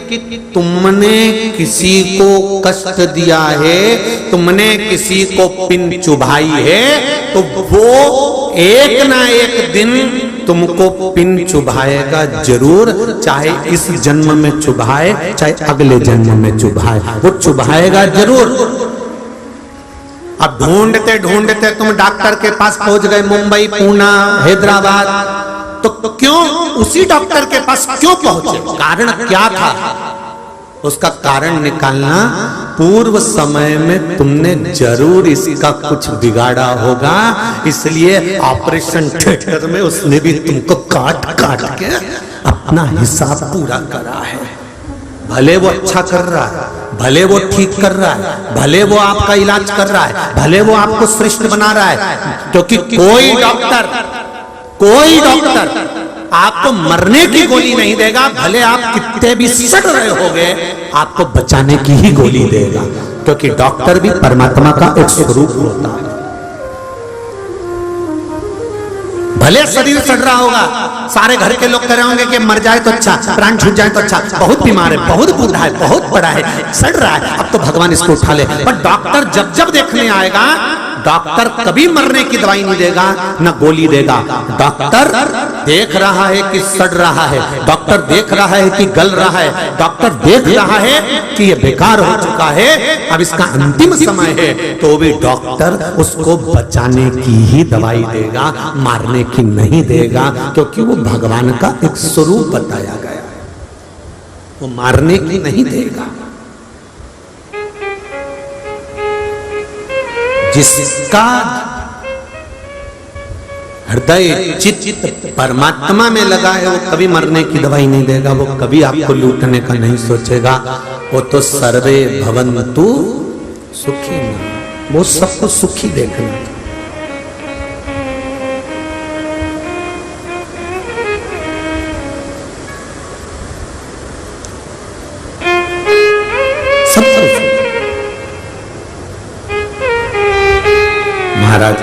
तुमने किसी को कष्ट दिया है, तुमने किसी को पिन चुभाई है, तो वो एक ना एक दिन तुमको पिन चुभाएगा जरूर, चाहे इस जन्म में चुभाए चाहे अगले जन्म में चुभाए, वो चुभाएगा जरूर। अब ढूंढते ढूंढते तुम डॉक्टर के पास पहुंच गए, मुंबई, पूना, हैदराबाद, तो क्यों उसी डॉक्टर के पास क्यों पहुंचे? कारण क्या था? उसका कारण निकालना। पूर्व समय में तुमने जरूर इसका कुछ बिगाड़ा होगा, इसलिए ऑपरेशन थिएटर में उसने भी तुमको काट काट के अपना हिसाब पूरा करा है। भले वो अच्छा कर रहा है, भले वो ठीक कर रहा है, भले वो आपका इलाज कर रहा है, भले वो आपको श्रेष्ठ बना रहा है, क्योंकि कोई डॉक्टर आपको मरने की गोली नहीं देगा, भले आप कितने भी सड़ रहे होगे, आपको बचाने की ही गोली देगा, क्योंकि डॉक्टर भी परमात्मा का एक स्वरूप होता है। भले शरीर सड़ रहा होगा, सारे घर के लोग कह रहे होंगे कि मर जाए तो अच्छा, प्राण छूट जाए तो अच्छा, बहुत बीमार है, बहुत बूढ़ा है, बहुत बड़ा है, सड़ रहा है, अब तो भगवान इसको उठा ले। पर डॉक्टर जब जब देखने आएगा, डॉक्टर कभी मरने की दवाई नहीं देगा, ना गोली देगा। डॉक्टर देख रहा है कि सड़ रहा है, डॉक्टर देख रहा है कि गल रहा है, डॉक्टर देख रहा है कि ये बेकार हो चुका है, अब इसका अंतिम समय है, तो भी डॉक्टर उसको बचाने की ही दवाई देगा, मारने की नहीं देगा, क्योंकि वो भगवान का एक स्वरूप बताया गया है, वो मारने की नहीं देगा। जिसका हृदय चित्त परमात्मा में लगा है, वो कभी मरने की दवाई नहीं देगा, वो कभी आपको लूटने का नहीं सोचेगा। वो तो सर्वे भवन्तु सुखी, वो सबको सुखी देखना। महाराज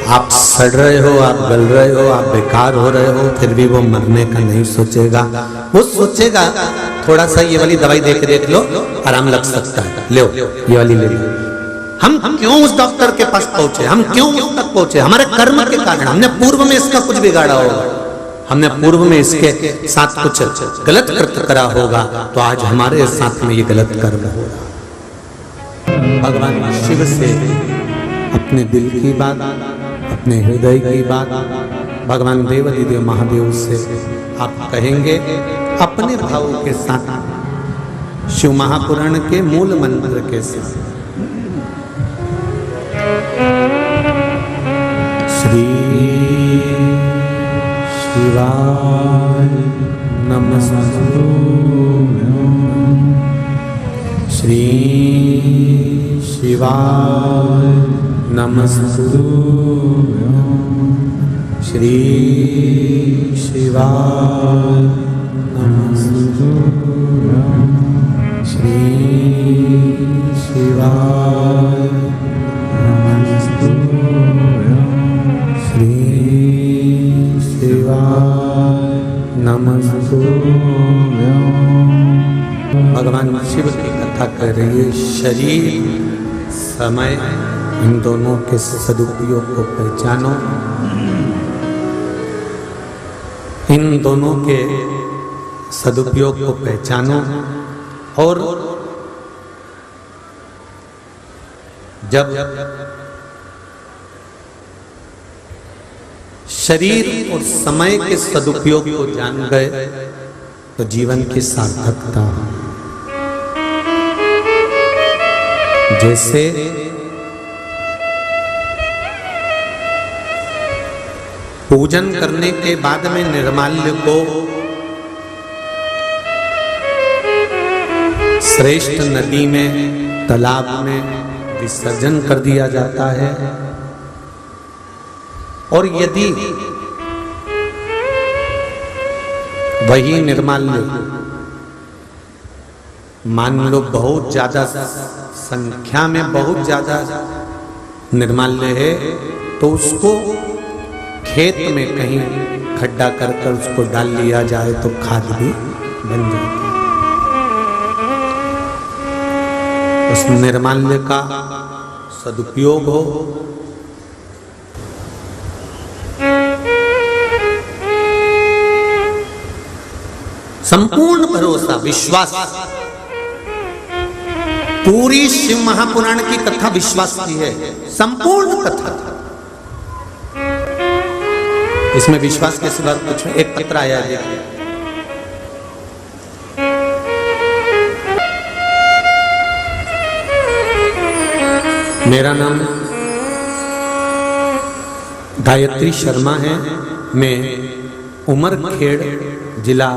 आप सड़ रहे हो, आप गल रहे हो, आप बेकार हो रहे हो, फिर भी वो मरने का नहीं सोचेगा। वो सोचेगा थोड़ा सा ये वाली दवाई देके देख लो, आराम लग सकता है, लो ये वाली ले लो। हम क्यों उस डॉक्टर के पास पहुंचे, हम क्यों उस तक पहुंचे? हमारे कर्म के कारण। हमने पूर्व में इसका कुछ बिगाड़ा होगा, हमने पूर्व में इसके साथ कुछ गलत कृत्य करा होगा, तो आज हमारे साथ में ये गलत कर्म होगा। भगवान शिव से अपने दिल की बात, अपने हृदय की बात भगवान देवाधिदेव महादेव से आप कहेंगे अपने भाव के साथ, शिव महापुराण के मूल मंत्र के साथ। श्री शिवाय नमस्तुभ्यं। श्री शिवाय नमस्तुभ्यं। श्री शिवाय नमस्तुभ्यं। श्री शिवाय नमस्तुभ्यं। श्री शिवाय नमस्तुभ्यं। भगवान शिव की कथा कर रही है। शरीर समय इन दोनों के सदुपयोग को पहचानो, इन दोनों के सदुपयोग को पहचानो और जब शरीर और समय के सदुपयोग को जान गए तो जीवन की सार्थकता। जैसे पूजन करने के बाद में निर्माल्य को श्रेष्ठ नदी में, तालाब में विसर्जन कर दिया जाता है। और यदि वही निर्माल्य मान लो बहुत ज्यादा संख्या में बहुत ज्यादा निर्माल्य है तो उसको खेत में कहीं खड्डा कर उसको डाल लिया जाए तो खाद भी बन जाती है। उस निर्माल्य का सदुपयोग हो। संपूर्ण भरोसा, विश्वास, पूरी शिव महापुराण की कथा विश्वास की है, संपूर्ण कथा। इसमें विश्वास के सिवा कुछ एक पत्र आया है, देखिए। मेरा नाम गायत्री शर्मा है। मैं उमरखेड़ जिला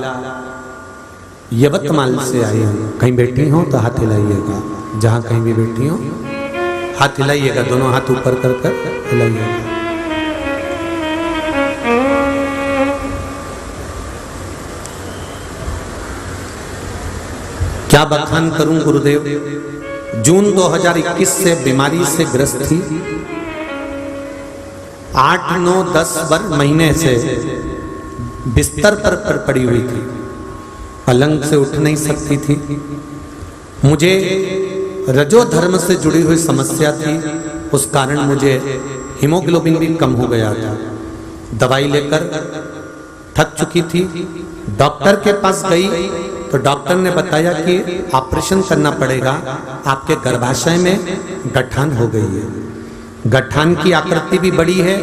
यवतमाल से आई हूँ। कहीं बैठी हो तो हाथ हिलाइएगा, जहाँ कहीं भी बैठी हो हाथ हिलाइएगा, दोनों हाथ ऊपर कर कर हिलाइएगा। क्या बखान करूं गुरुदेव। जून 2021 से बीमारी से ग्रस्त थी। 8, 9, 10 महीने से बिस्तर पर पड़ी हुई थी, पलंग से उठ नहीं सकती थी। मुझे रजो धर्म से जुड़ी हुई समस्या थी, उस कारण मुझे हीमोग्लोबिन भी कम हो गया था। दवाई लेकर थक चुकी थी। डॉक्टर के पास गई तो डॉक्टर ने बताया कि ऑपरेशन करना पड़ेगा, आपके गर्भाशय में गठान हो गई है। गठान की आकृति भी बड़ी है,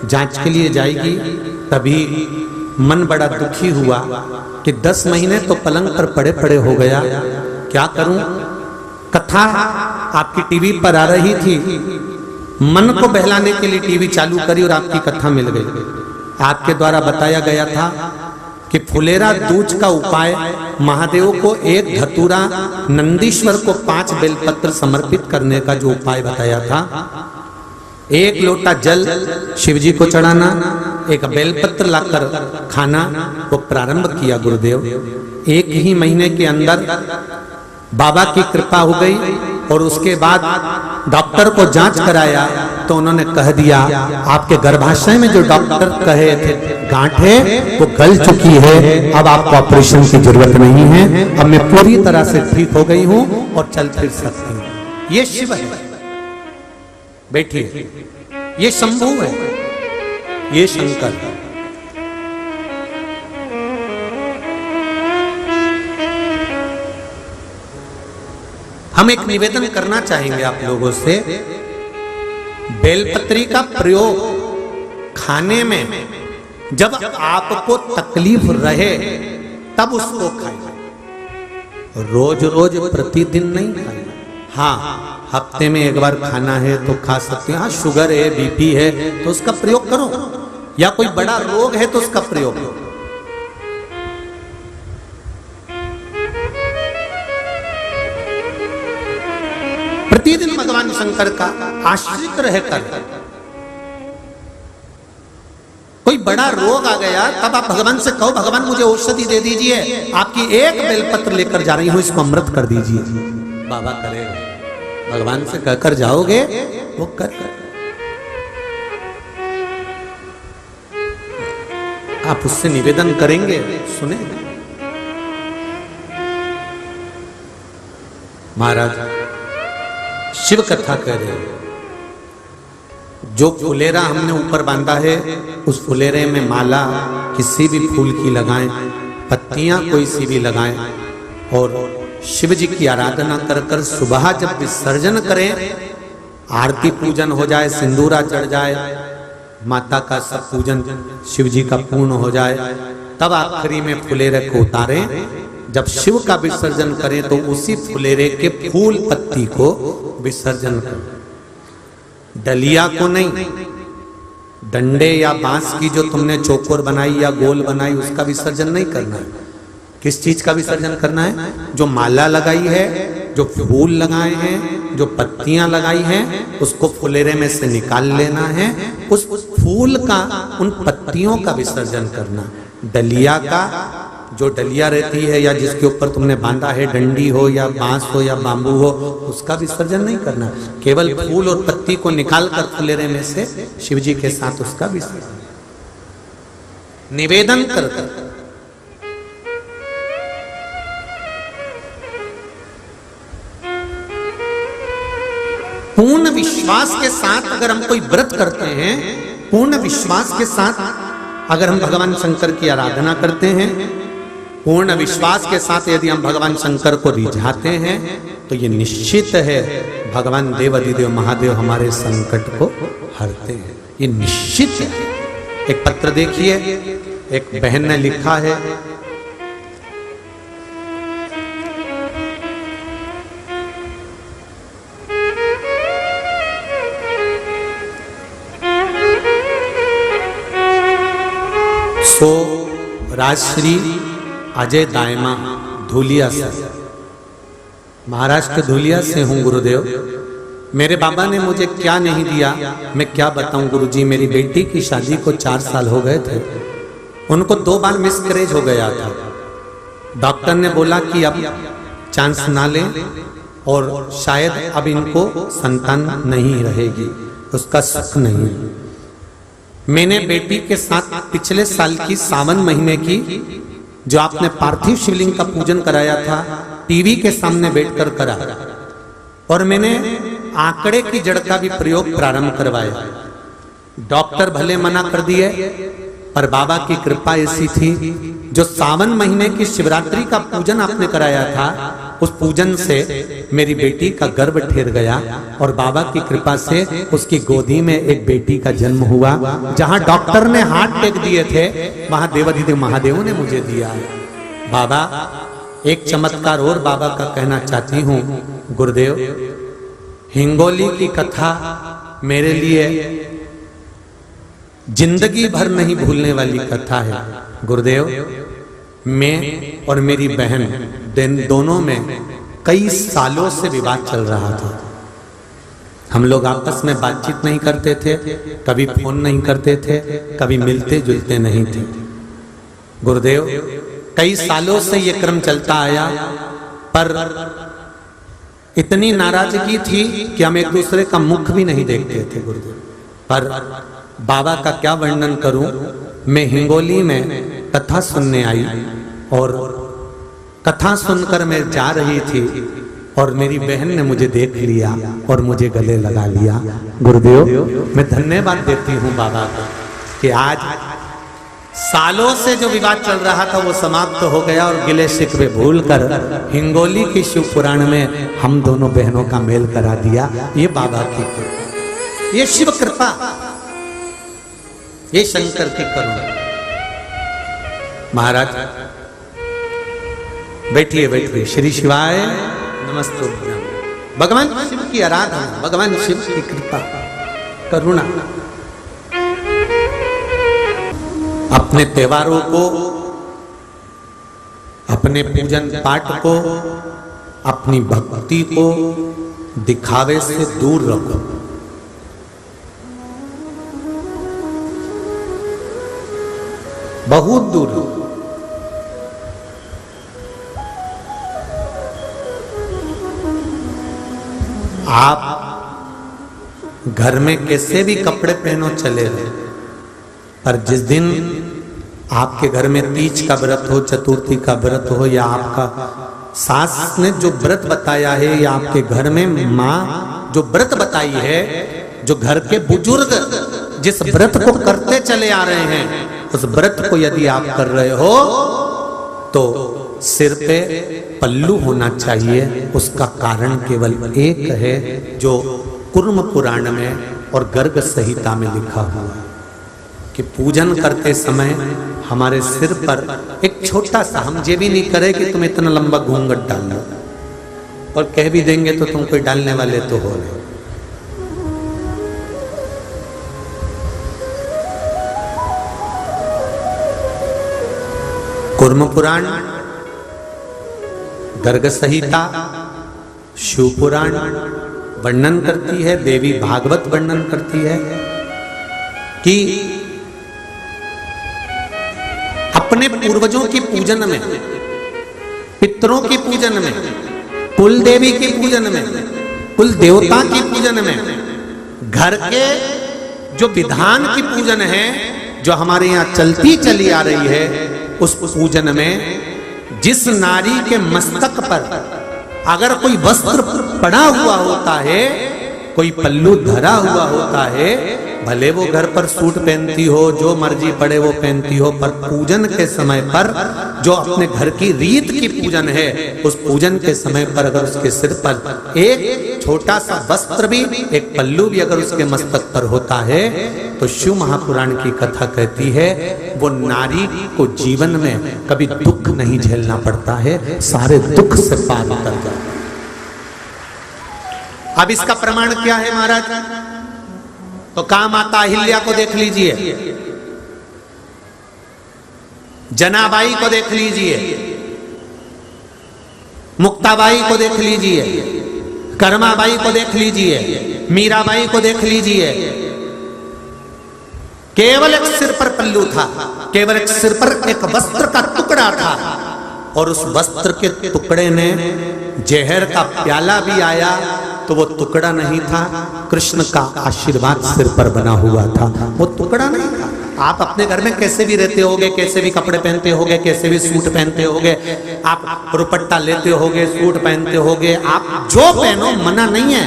जांच के लिए जाएगी। तभी मन बड़ा दुखी हुआ कि 10 महीने तो पलंग पर पड़े पड़े हो गया, क्या करूं। कथा आपकी टीवी पर आ रही थी, मन को बहलाने के लिए टीवी चालू करी और आपकी कथा मिल गई। आपके द्वारा बताया गया था कि फुलेरा दूज का उपाय, महादेव को 1 धतूरा, नंदीश्वर को 5 बेलपत्र समर्पित करने का जो उपाय बताया था, 1 लोटा जल शिवजी को चढ़ाना, 1 बेलपत्र लाकर खाना, वो प्रारंभ किया गुरुदेव। 1 ही महीने के अंदर बाबा की कृपा हो गई और उसके बाद डॉक्टर को जांच कराया तो उन्होंने कह दिया आपके गर्भाशय में जो डॉक्टर कहे थे गांठें वो गल चुकी है, अब आपको ऑपरेशन की जरूरत नहीं है, अब मैं पूरी तरह से ठीक हो गई हूं और चल फिर सकती हूं। ये शिव है, बैठिए। ये शंभू है, ये शंकर है। हम एक निवेदन करना चाहेंगे आप लोगों से, बेलपत्री का प्रयोग खाने में जब आपको तकलीफ रहे तब उसको खाइए, रोज रोज प्रतिदिन नहीं खाइए। हाँ, हफ्ते में एक बार खाना है तो खा सकते हैं। हाँ, शुगर है, बीपी है तो उसका प्रयोग करो, या कोई बड़ा रोग है तो उसका प्रयोग करो। प्रतिदिन भगवान शंकर का आश्रित रहकर, कोई बड़ा रोग आ गया तब आप भगवान से कहो, भगवान मुझे औषधि दे दीजिए, आपकी एक बेलपत्र लेकर जा रही हूं, इसको अमृत कर दीजिए। बाबा करेगा, भगवान से कहकर जाओगे वो कर। आप उससे निवेदन करेंगे, सुनेंगे। महाराज शिव कथा कह रहे हैं, जो फुलेरा हमने ऊपर बांधा है उस फुलेरे में माला किसी भी फूल की लगाएं, पत्तियां कोई सी भी लगाएं, और शिव जी की आराधना कर कर सुबह जब विसर्जन करें, आरती पूजन हो जाए, सिंदूरा चढ़ जाए, माता का सब पूजन शिव जी का पूर्ण हो जाए, तब आखिरी में फुलेरे को उतारें। जब शिव का विसर्जन करें तो उसी फुलेरे के फूल पत्ती को विसर्जन करें, डलिया को नहीं। डंडे या बांस की जो तुमने चौकोर बनाई या गोल बनाई उसका विसर्जन नहीं करना है। किस चीज का विसर्जन करना है? जो माला लगाई है, जो फूल लगाए हैं, जो पत्तियां लगाई हैं, उसको फुलेरे में से निकाल लेना है, उस फूल का, उन पत्तियों का विसर्जन करना। डलिया का, जो डलिया रहती है या जिसके ऊपर तुमने बांधा है, डंडी हो या बांस हो या बांबू हो, उसका विसर्जन नहीं करना। केवल फूल और पत्ती को निकाल कर फुलेरे में से शिव जी के साथ उसका विसर्जन, निवेदन कर। पूर्ण विश्वास के साथ अगर हम कोई व्रत करते हैं, पूर्ण विश्वास के साथ अगर हम भगवान शंकर की आराधना करते हैं, पूर्ण विश्वास के साथ यदि हम भगवान शंकर को रिझाते हैं, तो ये निश्चित है भगवान देवाधिदेव महादेव हमारे संकट को हरते हैं। ये निश्चित है। एक पत्र देखिए, एक बहन ने लिखा है, सो राजश्री अजय दायमा धुलिया से, महाराष्ट्र धुलिया से हूँ गुरुदेव। मेरे बाबा ने मुझे क्या नहीं दिया, मैं क्या बताऊं गुरुजी। मेरी बेटी की शादी को 4 साल हो गए थे, उनको 2 बार मिसकैरेज हो गया था। डॉक्टर ने बोला कि अब चांस ना लें और शायद अब इनको संतान नहीं रहेगी, उसका सुख नहीं। मैंने बेटी के साथ पिछले साल की सावन महीने की, जो आपने पार्थिव शिवलिंग का पूजन कराया था, टीवी के सामने बैठकर करा, और मैंने आंकड़े की जड़ का भी प्रयोग प्रारंभ करवाया। डॉक्टर भले मना कर दिए, पर बाबा की कृपा ऐसी थी, जो सावन महीने की शिवरात्रि का पूजन आपने कराया था, उस पूजन से मेरी बेटी का गर्भ ठेर गया, और बाबा की कृपा से उसकी गोदी में एक बेटी का जन्म हुआ। जहां डॉक्टर ने हाथ टेक दिए थे, वहां देवाधिदेव महादेव ने मुझे दिया। बाबा, एक चमत्कार और बाबा का कहना चाहती हूँ गुरुदेव। हिंगोली की कथा मेरे लिए जिंदगी भर नहीं भूलने वाली कथा है गुरुदेव। मैं और मेरी बहन दोनों में कई सालों से विवाद चल रहा था। हम लोग आपस में बातचीत नहीं करते थे, कभी फोन नहीं करते थे, कभी मिलते जुलते नहीं थे गुरुदेव। कई सालों से ये क्रम चलता आया, पर इतनी नाराजगी थी कि हम एक दूसरे का मुख भी नहीं देखते थे गुरुदेव। पर बाबा का क्या वर्णन करूं। मैं हिंगोली में कथा सुनने आई, और कथा सुनकर मैं जा रही थी, और मेरी बहन ने मुझे देख लिया और मुझे गले लगा लिया। गुरुदेव, मैं धन्यवाद देती हूँ बाबा को कि आज सालों से जो विवाद चल रहा था वो समाप्त हो गया, और गिले शिकवे भूल कर हिंगोली की शिव पुराण में हम दोनों बहनों का मेल करा दिया। ये बाबा की कृपा, ये शिव कृपा, ये शंकर की करुणा। महाराज बैठिए बैठिए। श्री शिवाय नमस्तुभ्यं भगवान शिव की आराधना, भगवान शिव की कृपा, करुणा। अपने त्योहारों को, अपने पूजन पाठ को, अपनी भक्ति को दिखावे से दूर रखो। बहुत दूर। आप घर में कैसे भी कपड़े पहनो चले रहे, पर जिस दिन आपके घर में तीज का व्रत हो, चतुर्थी का व्रत हो, या आपका सास ने जो व्रत बताया है, या आपके घर में माँ जो व्रत बताई है, जो घर के बुजुर्ग जिस व्रत को करते चले आ रहे हैं, उस व्रत को यदि आप कर रहे हो तो सिर पे पल्लू होना चाहिए। उसका कारण केवल एक है, जो कुर्म पुराण में और गर्ग संहिता में लिखा हुआ है कि पूजन करते समय हमारे सिर पर एक छोटा सा, हम ये भी नहीं करे कि तुम इतना लंबा घूंघट डाल लो, और कह भी देंगे तो तुम कोई डालने वाले तो हो नहीं। कुर्म पुराण, गर्ग संहिता, शिव पुराण वर्णन करती है, देवी भागवत वर्णन करती है कि अपने पूर्वजों की पूजन में, पितरों की पूजन में, कुल देवी की पूजन में, कुल देवता की पूजन में, घर के जो विधान की पूजन है, जो हमारे यहाँ चलती चली आ रही है, उस पूजन में जिस नारी के मस्तक पर अगर कोई वस्त्र पड़ा हुआ होता है, कोई पल्लू धरा हुआ होता है, भले वो घर पर सूट पहनती हो, जो मर्जी पड़े वो पहनती हो, पर पूजन के समय पर जो अपने घर की रीत की पूजन है, उस पूजन के समय पर अगर उसके सिर पर एक छोटा सा वस्त्र भी, एक पल्लू भी अगर उसके मस्तक पर होता है, तो शिव महापुराण की कथा कहती है वो नारी को जीवन में कभी दुख नहीं झेलना पड़ता है, सारे दुख से पार उतर जाता है। अब इसका प्रमाण क्या है महाराज? तो काम माता अहिल्या को देख लीजिए, जनाबाई को देख लीजिए, मुक्ताबाई को देख लीजिए, कर्माबाई को देख लीजिए, मीराबाई को देख लीजिए। केवल एक सिर पर पल्लू था, केवल एक सिर पर एक वस्त्र का टुकड़ा था, और उस वस्त्र के टुकड़े ने जहर का प्याला भी आया तो वो टुकड़ा नहीं था, कृष्ण का आशीर्वाद सिर पर बना हुआ था, वो टुकड़ा नहीं था। आप अपने घर में कैसे भी रहते होगे, कैसे भी कपड़े पहनते होगे, कैसे भी सूट पहनते होगे, आप रुपट्टा लेते होगे, सूट पहनते होगे, आप जो पहनो मना नहीं है,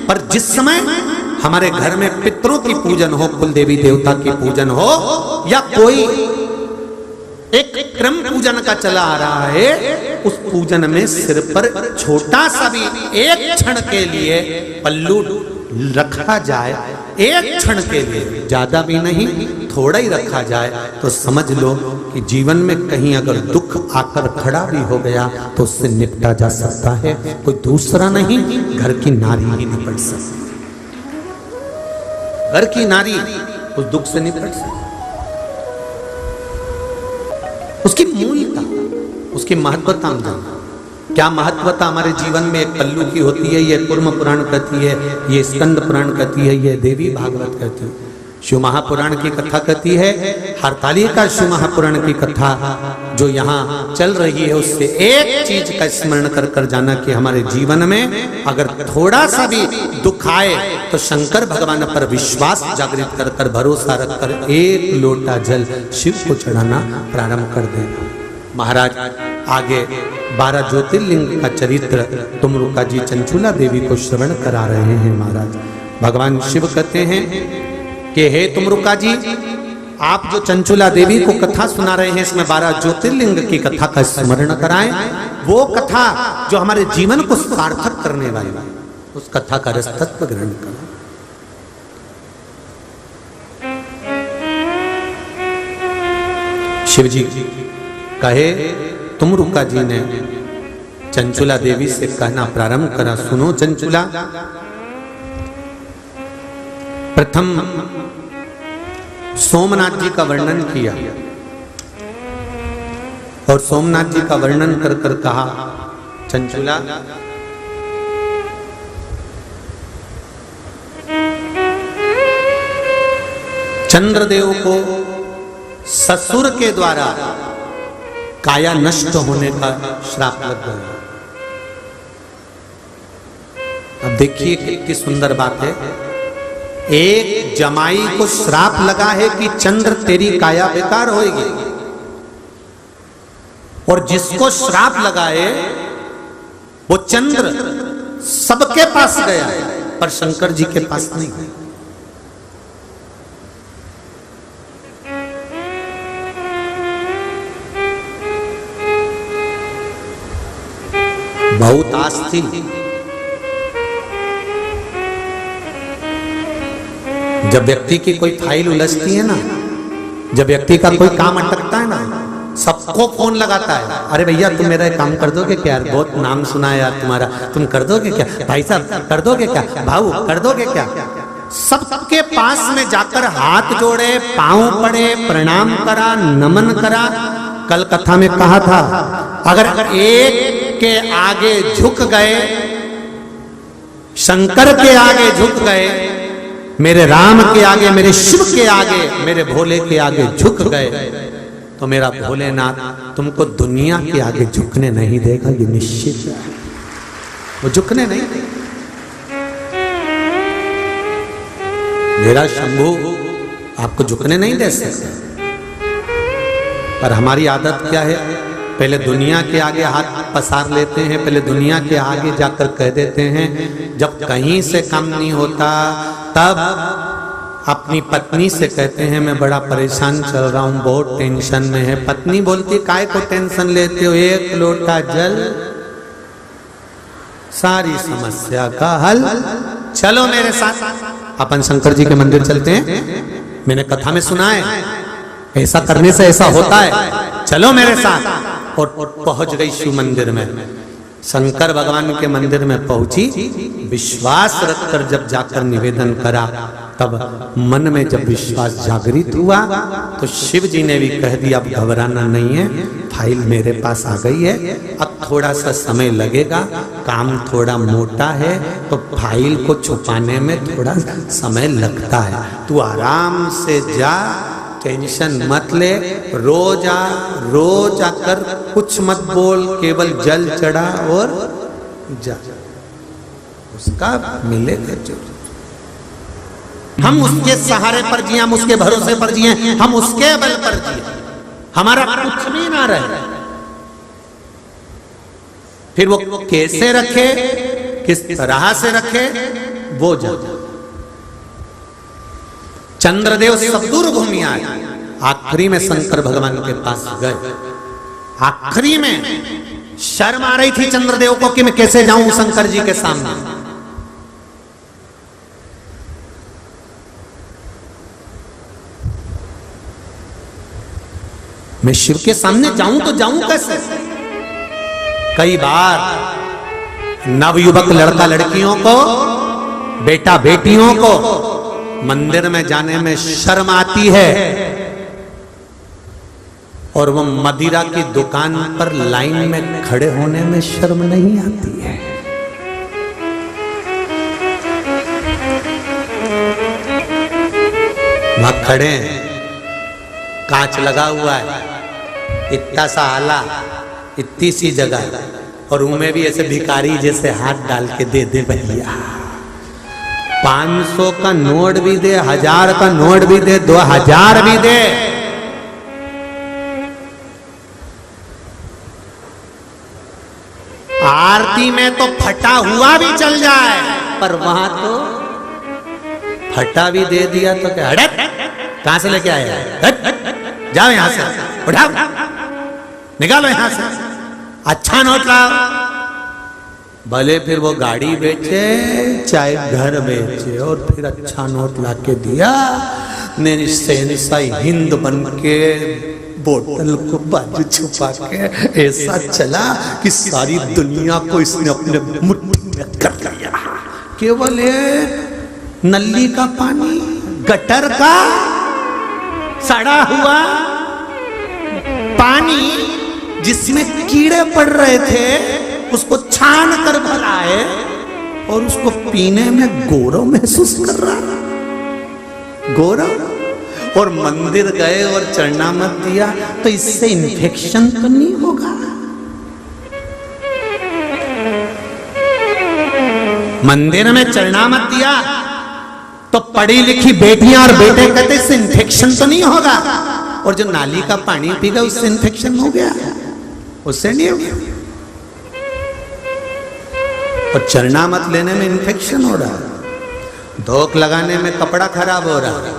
पर जिस समय हमारे घर में पितरों की पूजन हो, कुल देवी देवता की पूजन हो, या कोई एक क्रम पूजन का चला आ रहा है, उस पूजन में सिर पर छोटा सा भी एक क्षण के लिए पल्लू रखा जाए, एक क्षण के लिए, ज्यादा भी नहीं, थोड़ा ही रखा जाए, तो समझ लो कि जीवन में कहीं अगर दुख आकर खड़ा भी हो गया तो उससे निपटा जा सकता है। कोई दूसरा नहीं, घर की नारी ही निपट सकती, घर की नारी उस दुख से निपट सकती। उसकी मूलता, उसकी महत्वता हम जानते। क्या महत्वता हमारे जीवन में एक पल्लू की होती है, ये कुर्म पुराण कहती है, ये स्कंद पुराण कहती है, ये देवी भागवत कहती है। शिव महापुराण की कथा कहती है, हरतालिका शिव महापुराण की कथा जो यहाँ चल रही है, उससे एक चीज का स्मरण कर कर जाना कि हमारे जीवन में अगर थोड़ा सा भी दुख आए तो शंकर भगवान पर विश्वास जागृत कर कर, भरोसा रख कर एक लोटा जल शिव को चढ़ाना प्रारंभ कर देना। महाराज आगे 12 ज्योतिर्लिंग का चरित्र तुमरुका जी चंचुला देवी को श्रवण करा रहे हैं। महाराज भगवान शिव कहते हैं कि हे तुमरुका जी, आप जो चंचुला देवी को कथा सुना रहे हैं, इसमें 12 ज्योतिर्लिंग की कथा का स्मरण कराएं, वो कथा जो हमारे जीवन को सार्थक करने वाली है, उस कथा का रसतत्व ग्रहण करें। शिव जी कहे तुमरुका जी ने चंचुला देवी से कहना प्रारंभ करा, सुनो चंचुला, प्रथम सोमनाथ जी का वर्णन किया और सोमनाथ जी का वर्णन कर कर कहा, चंचुला चंद्रदेव को ससुर के द्वारा काया नष्ट होने का श्राप लग गया। अब देखिए कितनी सुंदर बात है, एक जमाई को श्राप लगा है कि चंद्र तेरी काया बेकार होगी, और जिसको श्राप लगाए वो चंद्र सबके पास गया पर शंकर जी के पास नहीं गया। बहुत आस थी, जब व्यक्ति की कोई फाइल उलझती है ना, जब व्यक्ति का कोई काम अटकता है ना, सबको फोन लगाता है, अरे भैया तुम मेरा काम कर दोगे क्या, बहुत नाम सुना है यार तुम्हारा, तुम कर दोगे क्या, भाई साहब कर दोगे क्या, भाऊ कर दोगे क्या। सबके पास में जाकर हाथ जोड़े, पांव पड़े, प्रणाम करा, नमन करा। कल कथा में कहा था, अगर एक के आगे झुक गए, शंकर के आगे झुक गए, मेरे राम के आगे, मेरे शिव के आगे, मेरे भोले के आगे झुक गए, तो मेरा भोलेनाथ तुमको दुनिया के आगे झुकने नहीं देगा, ये निश्चित है, वो झुकने नहीं देगा। मेरा शंभू आपको झुकने नहीं दे सकता, पर हमारी आदत क्या है, पहले दुनिया के आगे हाथ पसार लेते हैं, पहले दुनिया के आगे जाकर कह देते हैं, जब कहीं से काम नहीं होता तब अपनी पत्नी से कहते हैं मैं बड़ा परेशान चल रहा हूं, बहुत टेंशन में है। पत्नी बोलती काय को टेंशन लेते हो, एक लोटा जल सारी समस्या का हल, चलो मेरे साथ अपन शंकर जी के मंदिर चलते हैं, मैंने कथा में सुना है ऐसा करने से ऐसा होता है, चलो मेरे साथ। और पहुंच गई शिव मंदिर में, शंकर भगवान के मंदिर में पहुंची, विश्वास रखकर जब जाकर निवेदन करा, तब मन में जब विश्वास जागृत हुआ तो शिव जी ने भी कह दिया अब घबराना नहीं है, फाइल मेरे पास आ गई है, अब थोड़ा सा समय लगेगा, काम थोड़ा मोटा है तो फाइल को छुपाने में थोड़ा समय लगता है, तू आराम से जा, टेंशन मत ले, रोज आकर कुछ मत बोल, केवल जल चढ़ा और जा, उसका मिलेगा जो। हम उसके सहारे पर जिए, हम उसके भरोसे पर जिए, हम उसके बल पर जिए, हमारा कुछ भी ना रहे। फिर वो कैसे रखे, किस तरह से रखे, वो जाने। चंद्रदेव सब दूर घूमी आए, आखिरी में शंकर भगवान के पास गए। आखिरी में शर्म आ रही थी चंद्रदेव को कि मैं कैसे जाऊं शंकर जी के सामने। मैं शिव के सामने जाऊं तो जाऊं कैसे। कई बार नवयुवक लड़का लड़कियों को, बेटा बेटियों को मंदिर में जाने में शर्म आती है, और वो मदिरा की दुकान पर लाइन में खड़े होने में शर्म नहीं आती है। वहां खड़े हैं, कांच लगा हुआ है, इतना सा आला, इतनी सी जगह, और उनमें भी ऐसे भिखारी जैसे हाथ डाल के दे दे भैया, 500 का नोट भी दे, 1000 का नोट भी दे, 2000 भी दे, आरती में तो फटा हुआ भी चल जाए, पर वहां तो फटा भी दे दिया तो क्या, हट, कहां से लेके आया, जाओ यहां से, उठाओ, निकालो यहां से, अच्छा नोट लाओ। भले फिर वो गाड़ी बेचे चाहे घर बेचे, और फिर अच्छा नोट लाके दिया, मेरी सेंसाई हिंद बन के बोतल को बाजू छुपा के ऐसा चला कि सारी दुनिया को इसने अपने मुट्ठी में कर लिया। केवल एक नली का पानी, गटर का सड़ा हुआ पानी जिसमें कीड़े पड़ रहे थे, उसको छान कर भरा है और उसको पीने में गौरव महसूस कर रहा। गौरव। और मंदिर गए और चरणामत दिया तो इससे इन्फेक्शन तो नहीं होगा। मंदिर में चरणामत दिया तो पढ़ी लिखी बेटियां और बेटे कहते इससे इन्फेक्शन तो नहीं होगा। और जो नाली का पानी पीगा उससे इन्फेक्शन हो गया, उससे नहीं हो गया। और चरणामत लेने में इन्फेक्शन हो रहा है, धोख लगाने में कपड़ा खराब हो रहा है,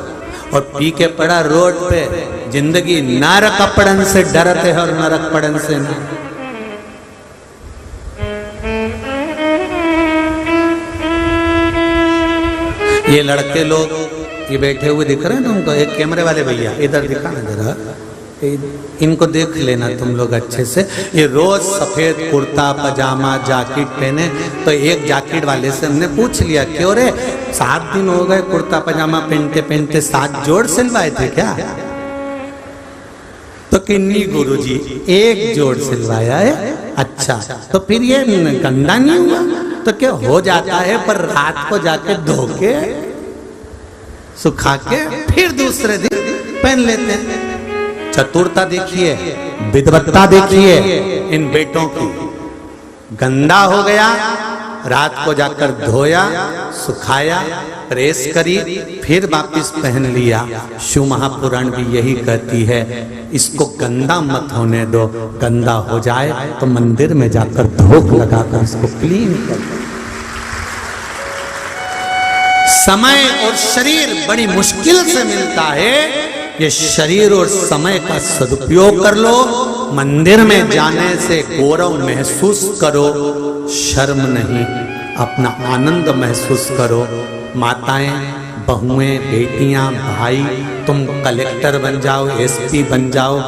और पी के पड़ा रोड पे। जिंदगी नरक कपड़न से डरते हैं और नरक पड़न से नहीं। ये लड़के लोग ये बैठे हुए दिख रहे हैं तुमको, एक कैमरे वाले भैया इधर दिखाना जरा, इनको देख लेना तुम लोग अच्छे से। ये रोज सफेद कुर्ता पजामा जैकेट पहने। तो एक जैकेट वाले से हमने पूछ लिया, क्यों रे 7 दिन हो गए कुर्ता पजामा पहनते पहनते, 7 जोड़ सिलवाए थे क्या? तो किन्नी गुरुजी 1 जोड़ सिलवाया है। अच्छा, तो फिर ये गंदा नहीं हुआ? तो क्या हो जाता है, पर रात को जाके धो के सुखा के फिर दूसरे दिन पहन लेते हैं। चतुरता देखिए, विद्वत्ता देखिए इन बेटों की। गंदा हो गया, रात को जाकर धोया, सुखाया, प्रेस करी, फिर वापिस पहन लिया। शिव महापुराण भी यही कहती है, इसको गंदा मत होने दो। गंदा हो जाए तो मंदिर में जाकर धोख लगाकर इसको क्लीन कर। समय और शरीर बड़ी मुश्किल से मिलता है। ये शरीर और समय का सदुपयोग कर लो। मंदिर में जाने से गौरव महसूस करो, शर्म नहीं, अपना आनंद महसूस करो। माताएं, बहुएं, बेटियां, भाई, तुम कलेक्टर बन जाओ, एसपी बन जाओ,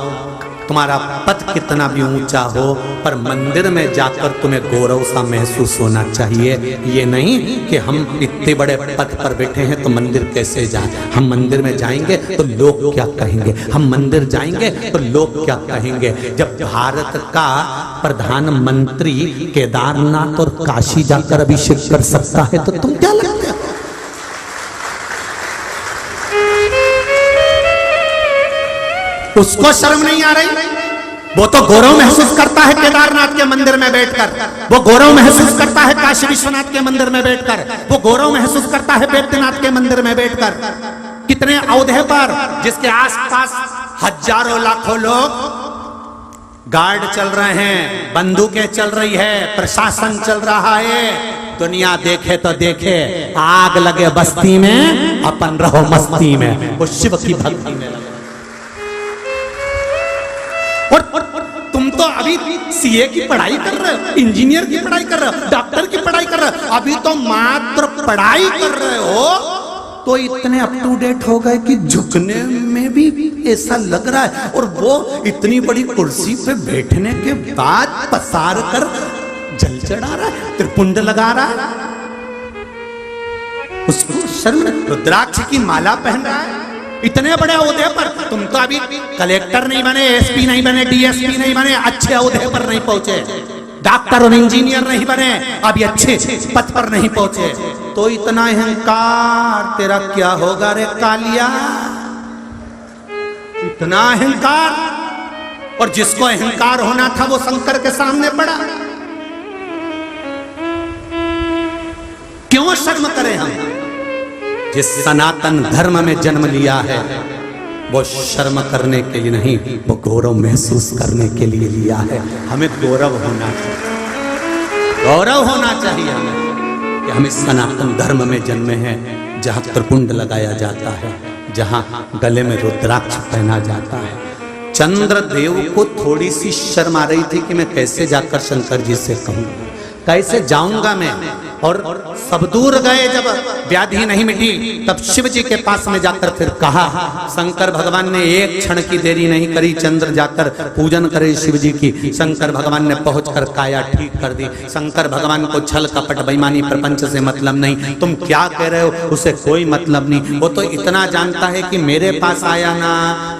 तुम्हारा पद कितना भी ऊंचा हो, पर मंदिर में जाकर तुम्हें गौरव सा महसूस होना चाहिए। ये नहीं कि हम इतने बड़े पद पर बैठे हैं तो मंदिर कैसे जाएं। हम मंदिर में जाएंगे तो लोग क्या कहेंगे, हम मंदिर जाएंगे तो लोग क्या कहेंगे। जब भारत का प्रधानमंत्री केदारनाथ और काशी जाकर अभिषेक कर सकता है तो तुम क्या लगते हो? उसको शर्म नहीं आ रही? वो तो गौरव महसूस करता है केदारनाथ के मंदिर में बैठकर, वो गौरव महसूस करता है काशी विश्वनाथ के मंदिर में बैठकर, वो गौरव महसूस करता है बैद्यनाथ के मंदिर में बैठकर। कितने औहदे पर जिसके आसपास हजारों लाखों लोग गार्ड चल रहे हैं, बंदूकें चल रही है, प्रशासन चल रहा है। दुनिया देखे तो देखे, आग लगे बस्ती में, अपन रहो मस्ती में। वो शिव की भक्ति में लगे। और तुम तो अभी सीए की पढ़ाई कर रहे हो, इंजीनियर की पढ़ाई कर रहे हो, डॉक्टर की पढ़ाई कर रहे हो, अभी तो मात्र पढ़ाई कर रहे हो तो इतने अप टू डेट हो गए कि झुकने में भी ऐसा लग रहा है। और वो इतनी बड़ी कुर्सी पे बैठने के बाद पसार कर जल चढ़ा रहा है, त्रिपुंड लगा रहा है। उसको शर्म? रुद्राक्ष की माला पहन रहा है इतने बड़े ओहदे पर। तुम तो अभी कलेक्टर नहीं बने, एसपी नहीं बने, डीएसपी नहीं बने, अच्छे ओहदे पर नहीं पहुंचे, डॉक्टर और इंजीनियर नहीं बने, अभी अच्छे पद पर नहीं पहुंचे। तो इतना अहंकार तेरा क्या होगा रे कालिया? इतना अहंकार। और जिसको अहंकार होना था वो शंकर के सामने पड़ा। क्यों शर्म करें हम? जिस सनातन धर्म में जन्म लिया है वो शर्म करने के लिए नहीं, वो गौरव महसूस करने के लिए लिया है। हमें गौरव होना चाहिए, गौरव होना चाहिए हमें कि हम इस सनातन धर्म में जन्मे हैं, जहाँ त्रिपुंड लगाया जाता है, जहाँ गले में रुद्राक्ष पहना जाता है। चंद्रदेव को थोड़ी सी शर्म आ रही थी कि मैं कैसे जाकर शंकर जी से कहूँ, कैसे जाऊंगा मैं। और सब दूर गए, जब व्याधि नहीं मिटी तब शिव जी के पास में जाकर फिर कहा। शंकर भगवान ने एक क्षण की देरी नहीं करी, चंद्र जाकर पूजन करे शिव जी की। शंकर भगवान ने पहुंचकर काया ठीक कर दी। शंकर भगवान को छल कपट बेईमानी प्रपंच से मतलब नहीं, तुम क्या कह रहे हो उसे कोई मतलब नहीं। वो तो इतना जानता है कि मेरे पास आया ना,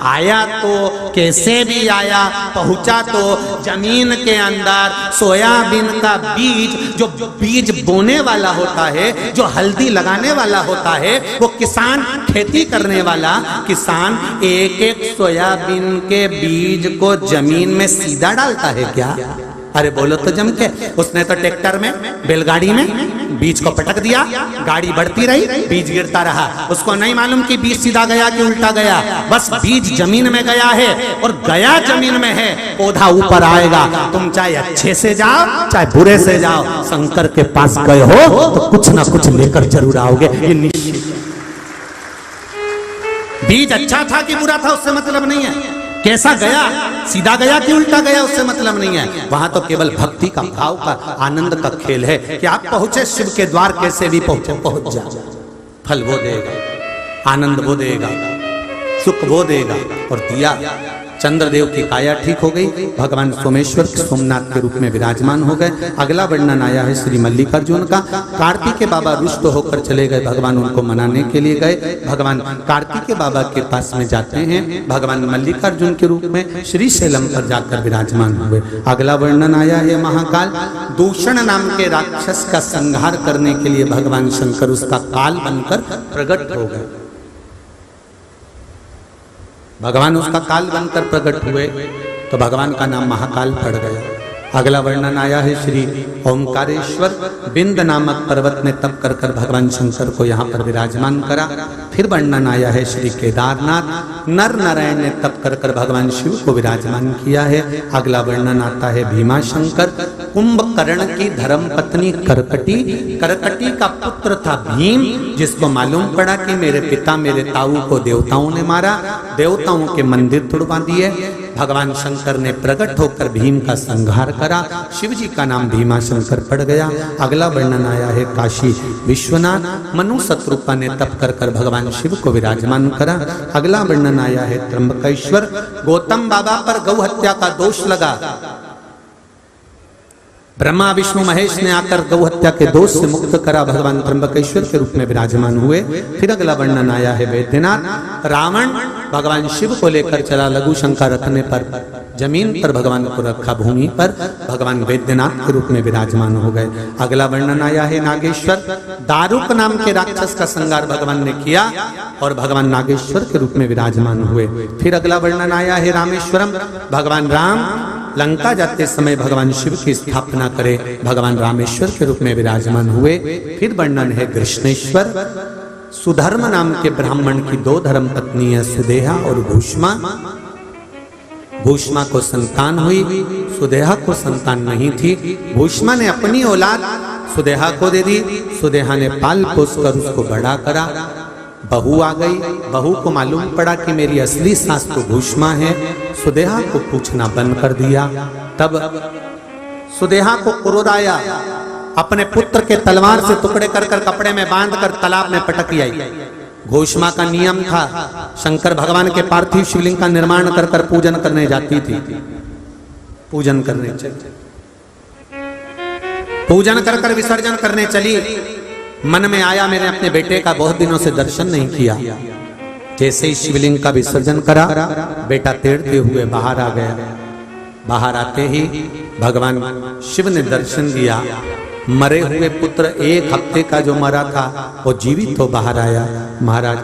आया तो कैसे भी आया, पहुंचा तो जमीन के अंदर सोयाबीन का बीज, जो बीज बोने वाला होता है, जो हल्दी लगाने वाला होता है, वो किसान, खेती करने वाला किसान एक एक सोयाबीन के बीज को जमीन में सीधा डालता है क्या? अरे बोलो तो जम के। उसने तो ट्रैक्टर में, बैलगाड़ी में बीज को पटक दिया, गाड़ी बढ़ती रही, बीज गिरता रहा। उसको नहीं मालूम कि बीज सीधा गया कि उल्टा गया, बस बीज जमीन में गया है और गया जमीन में है, पौधा ऊपर आएगा। तुम चाहे अच्छे से जाओ चाहे बुरे से जाओ, शंकर के पास गए हो तो कुछ ना कुछ लेकर जरूर आओगे, ये निश्चित। बीज अच्छा था कि बुरा था उससे मतलब नहीं है, कैसा गया, सीधा गया कि उल्टा गया उससे मतलब नहीं है। वहां तो केवल भक्ति का, भाव का, आनंद का खेल है कि आप पहुंचे शिव के द्वार, कैसे भी पहुंचे, पहुंच जाओ। फल वो देगा, आनंद वो देगा, सुख वो देगा। और दिया, चंद्रदेव की काया ठीक हो गई, भगवान सोमेश्वर सोमनाथ के रूप में विराजमान हो गए। अगला वर्णन आया है श्री मल्लिकार्जुन का। कार्तिकेय बाबा रुष्ट होकर चले गए, भगवान उनको मनाने के लिए गए। भगवान कार्तिकेय बाबा के पास में जाते हैं, भगवान मल्लिकार्जुन के रूप में श्री शैलम पर जाकर विराजमान हुए। अगला वर्णन आया है महाकाल। दूषण नाम के राक्षस का संहार करने के लिए भगवान शंकर उसका काल बनकर प्रकट हो गए। भगवान उसका काल बनकर प्रकट हुए तो भगवान का नाम महाकाल पड़ गया। अगला वर्णन आया है श्री ओंकारेश्वर। बिंद नामक पर्वत ने तप कर कर भगवान शंकर को यहाँ पर विराजमान करा। फिर वर्णन आया है श्री केदारनाथ। नर नारायण ने तप कर कर भगवान शिव को विराजमान किया है। अगला वर्णन आता है भीमा शंकर। कुंभकर्ण की धर्म पत्नी करकटी, करकटी का पुत्र था भीम, जिसको मालूम पड़ा कि मेरे पिता मेरे ताऊ को देवताओं ने मारा, देवताओं के मंदिर तुड़वा दिए। भगवान शंकर ने प्रकट होकर भीम का संहार करा, शिव जी का नाम भीमा शंकर पड़ गया। अगला वर्णन आया है काशी विश्वनाथ। मनु शत्रुपा ने तप कर कर भगवान शिव को विराजमान करा। अगला वर्णन आया है त्र्यंबकेश्वर। गौतम बाबा पर गौ हत्या का दोष लगा, ब्रह्मा विष्णु महेश ने आकर गौ हत्या के दोष से मुक्त करा, भगवान त्र्यंबकेश्वर के रूप में विराजमान हुए। फिर अगला वर्णन आया है वैद्यनाथ। रावण भगवान शिव को लेकर चला, लघु शंका रखने पर जमीन पर भगवान को रखा, भूमि पर भगवान वैद्यनाथ के रूप में विराजमान हो गए। अगला वर्णन आया है नागेश्वर। दारुक नाम के राक्षस का संहार भगवान ने किया और भगवान नागेश्वर के रूप में विराजमान हुए। फिर अगला वर्णन आया है रामेश्वरम। भगवान राम लंका जाते समय भगवान शिव की स्थापना करे, भगवान रामेश्वर के रूप में विराजमान हुए। फिर वर्णन है कृष्णेश्वर। सुधर्म नाम के ब्राह्मण की दो धर्म पत्नी है, सुदेहा और भूष्मा। भूष्मा को संतान हुई, सुदेहा को संतान नहीं थी। भूष्मा ने अपनी औलाद सुदेहा को दे दी, सुदेहा ने पाल पोस कर उसको बड़ा करा। बहू आ गई, बहू को मालूम पड़ा कि मेरी असली सास तो भूष्मा है, सुदेहा को पूछना बंद कर दिया। तब सुदेहा को क्रोध आया, अपने पुत्र के तलवार से टुकड़े कर कर कपड़े में बांध कर तालाब में पटक आई। घोषमा का नियम था, शंकर भगवान के पार्थिव शिवलिंग का निर्माण कर कर पूजन करने जाती थी। पूजन करने चली, पूजन कर कर विसर्जन करने चली। मन में आया मैंने अपने बेटे का बहुत दिनों से दर्शन नहीं किया। जैसे ही शिवलिंग का विसर्जन करा, बेटा तैरते हुए बाहर आ गया। बाहर आते ही भगवान शिव ने दर्शन दिया। मरे हुए पुत्र, एक हफ्ते का जो मरा था वो जीवित हो बाहर आया। महाराज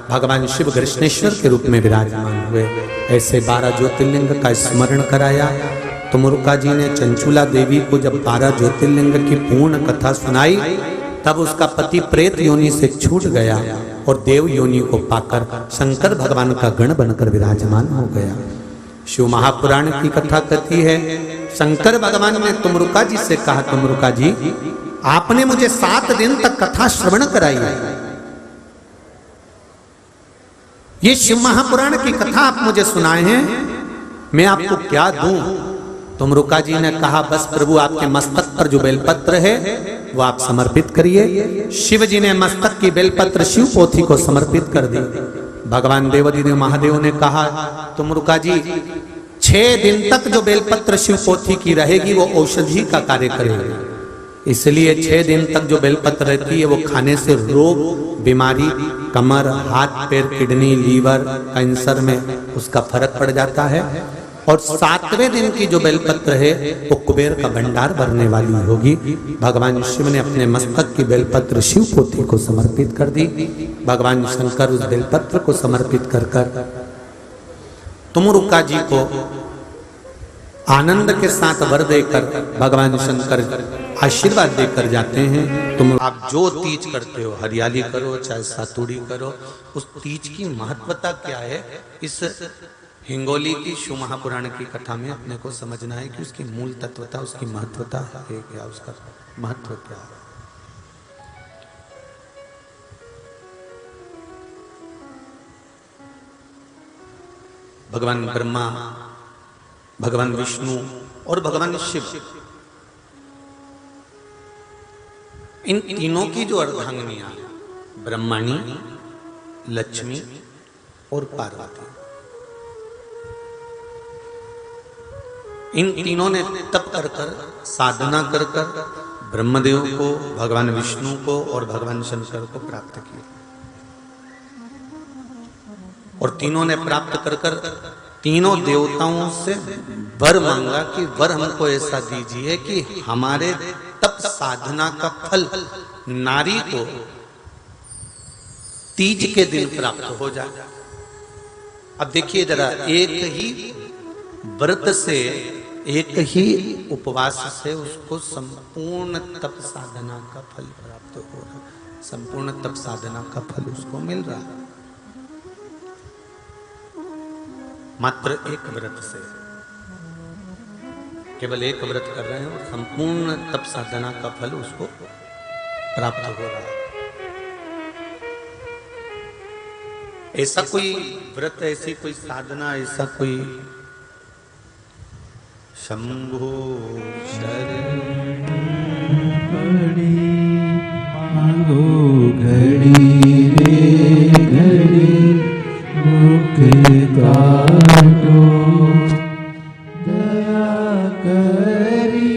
भगवान शिव कृष्णेश्वर के रूप में विराजमान हुए। ऐसे 12 ज्योतिर्लिंग का स्मरण कराया। तुमुरुका जी ने चंचुला देवी को जब 12 ज्योतिर्लिंग की पूर्ण कथा सुनाई, तब उसका पति प्रेत योनि से छूट गया और देव योनि को पाकर शंकर भगवान का गण बनकर विराजमान हो गया। शिव महापुराण की कथा कहती है, शंकर भगवान ने तुमरुका जी से कहा, तुमरुका जी आपने मुझे 7 दिन तक कथा श्रवण कराई है, ये शिव महापुराण की कथा आप मुझे सुनाए हैं, मैं आपको क्या दूं? तुमरुका जी ने कहा, बस प्रभु आपके मस्तक पर जो बेलपत्र है वो आप समर्पित करिए। शिव जी ने मस्तक की बेलपत्र शिव पोथी को समर्पित कर दी। भगवान देवाधिदेव महादेव ने कहा, तुम रुका जी, 6 दिन तक जो बेलपत्र शिव पोथी की रहेगी वो औषधि का कार्य करेगी। इसलिए 6 दिन तक जो बेलपत्र रहती है वो खाने से रोग, बीमारी, कमर, हाथ पैर, किडनी, लीवर, कैंसर में उसका फर्क पड़ जाता है। और 7वें दिन की जो बेलपत्र है वो कुबेर का भंडार भरने वाली होगी। भगवान शिव ने अपने मस्तक की बेलपत्र शिव पोथी को समर्पित कर दी। भगवान शंकर उस बेलपत्र को समर्पित कर कर तुमुरुक्का जी को आनंद के साथ वर देकर भगवान शंकर आशीर्वाद देकर जाते हैं। तुम आप जो तीज करते हो, हरियाली करो चाहे सातुड़ी करो, उस तीज की महत्वता क्या है, इस हिंगोली की शिव महापुराण की कथा में अपने को समझना है कि उसकी मूल तत्वता, उसकी महत्वता है क्या, उसका महत्व क्या है। भगवान ब्रह्मा, भगवान विष्णु और भगवान शिव, इन तीनों की जो अर्धांगिनियां हैं, ब्रह्मणी, लक्ष्मी और पार्वती, इन तीनों ने तप कर कर, साधना कर कर ब्रह्मदेव को, भगवान विष्णु को और भगवान शंकर को प्राप्त किया। और तीनों ने प्राप्त कर कर तीनों देवताओं से वर मांगा कि वर हमको ऐसा दीजिए कि हमारे तप साधना का फल नारी को तीज के दिन प्राप्त हो जाए। अब देखिए जरा, एक ही व्रत से, एक ही उपवास से उसको संपूर्ण तप साधना का फल प्राप्त हो रहा है, संपूर्ण तप साधना का फल उसको मिल रहा है। मात्र एक व्रत से, केवल एक व्रत कर रहे हैं और संपूर्ण तप साधना का फल उसको प्राप्त हो रहा है। ऐसा कोई व्रत, ऐसी कोई साधना, ऐसा कोई शंभो शरण मांगो घड़ी रे घड़ी मुख काटो, दया करी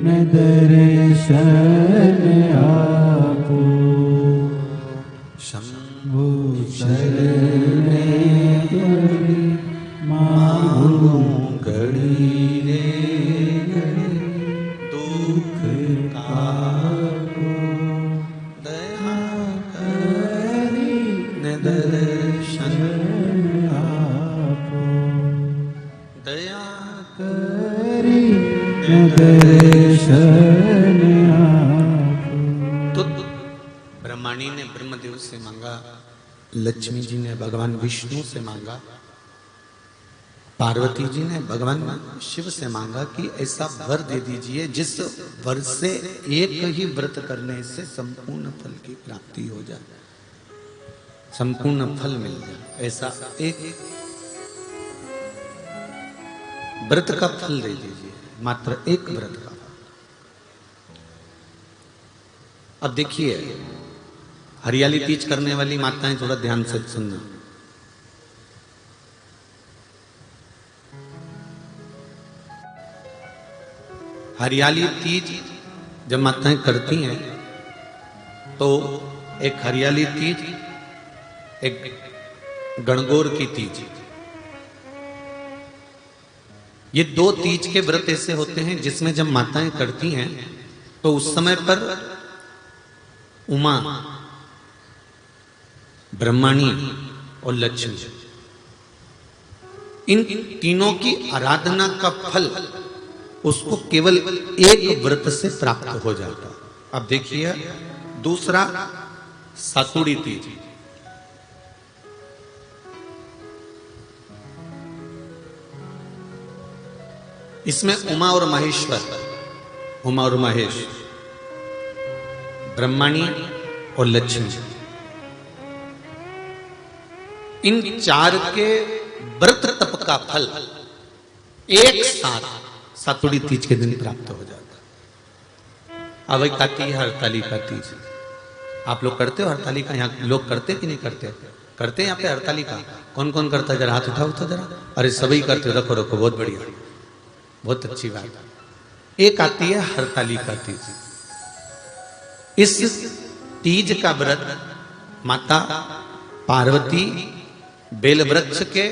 न दर्शन आपो, शंभो शरण घड़ी मांगो घड़ी रे घड़ी दुख काटो, दया करी न दर्शन आपो, दया करी न दर्शन आपो। तो ब्रह्मणी ने ब्रह्मदेव से मांगा, लक्ष्मी जी ने भगवान विष्णु से मांगा, पार्वती जी ने भगवान शिव से मांगा कि ऐसा वर दे दीजिए जिस वर से एक ही व्रत करने से संपूर्ण फल की प्राप्ति हो जाए, संपूर्ण फल मिल जाए। ऐसा एक व्रत का फल दे दीजिए, मात्र एक व्रत का। अब देखिए, हरियाली तीज करने वाली माताएं थोड़ा ध्यान से सुनना। हरियाली तीज जब माताएं करती हैं तो एक हरियाली तीज, एक गणगौर की तीज, ये 2 तीज के व्रत ऐसे होते हैं जिसमें जब माताएं करती हैं तो उस समय पर उमा, ब्रह्मणी और लक्ष्मी, इन तीनों की आराधना का फल उसको केवल एक व्रत से प्राप्त हो जाता। अब देखिए दूसरा सातुड़ी तीज, इसमें उमा और महेश्वर, उमा और महेश, ब्रह्मणी और लक्ष्मी, इन 4 के व्रत तप का फल एक साथ सातुड़ी तीज के दिन प्राप्त हो जाता। अब एक आती है हरतालिका तीज। आप लोग करते हो हरतालिका? यहाँ लोग करते कि नहीं करते? करते हैं यहाँ पे हरतालिका? कौन कौन करता है? जरा हाथ उठाओ तो जरा। अरे सभी करते हो, रखो रखो, बहुत बढ़िया, बहुत अच्छी बात। एक आती है हरतालिका तीज। इस तीज का व्रत माता पार्वती बेल वृक्ष के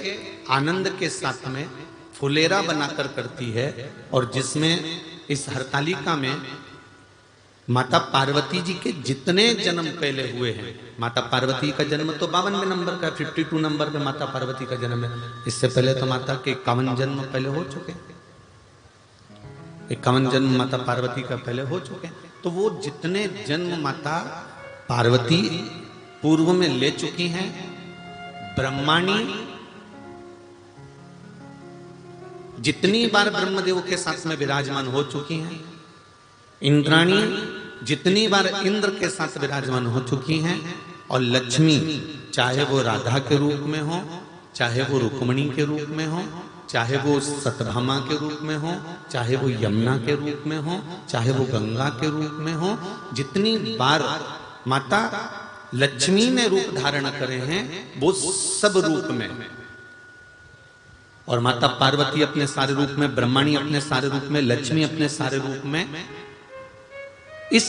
आनंद के साथ में फुलेरा बनाकर करती है, और जिसमें इस हरतालिका में माता पार्वती जी के जितने जन्म पहले हुए हैं, माता पार्वती का जन्म तो 52वें नंबर का, 52 नंबर पे माता पार्वती का जन्म है। इससे पहले तो माता के 51 जन्म पहले हो चुके हैं, 51 जन्म माता पार्वती का पहले हो चुके हैं। तो वो जितने जन्म माता पार्वती पूर्व में ले चुकी हैं, ब्रह्माणी जितनी बार ब्रह्मदेव के साथ में विराजमान हो चुकी हैं, इंद्राणी जितनी बार इंद्र के साथ विराजमान हो चुकी हैं, और लक्ष्मी चाहे वो राधा के रूप में हो, चाहे वो रुक्मणी के रूप में हो, चाहे वो सतभामा के रूप में हो, चाहे वो यमुना के रूप में हो, चाहे वो गंगा के रूप में हो, जितनी बार माता लक्ष्मी ने रूप धारण करे हैं वो सब रूप में, और माता पार्वती अपने सारे रूप में, ब्रह्माणी अपने सारे रूप में, लक्ष्मी अपने सारे रूप में इस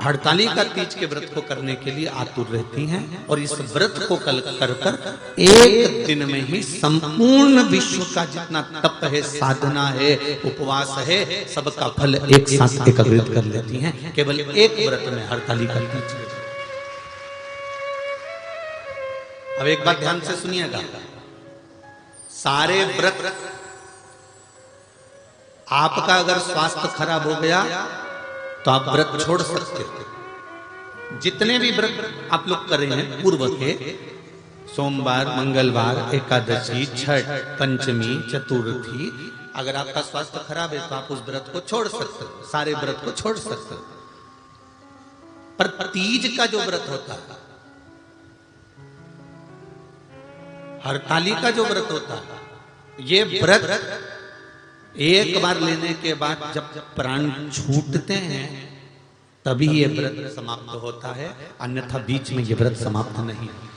हरतालिका तीज के व्रत को करने के लिए आतुर रहती हैं। और इस व्रत को कर एक दिन में ही संपूर्ण विश्व का जितना तप है, साधना है, उपवास है, सबका फल एक साथ एकत्रित कर लेती हैं केवल एक व्रत में, हरतालिका तीज। अब एक बात ध्यान से सुनिएगा, सारे व्रत, आपका अगर स्वास्थ्य खराब हो गया तो आप व्रत छोड़ सकते हो। जितने भी व्रत आप लोग कर रहे हैं पूर्व के, सोमवार, मंगलवार, एकादशी, छठ, पंचमी, चतुर्थी, अगर आपका स्वास्थ्य खराब है तो आप उस व्रत को छोड़ सकते हो, सारे व्रत को छोड़ सकते हो। पर तीज का जो व्रत होता है, हरतालिका जो व्रत होता है, ये व्रत एक बार लेने के बाद जब प्राण छूटते हैं तभी ये व्रत समाप्त होता है, अन्यथा बीच में ये व्रत समाप्त नहीं है।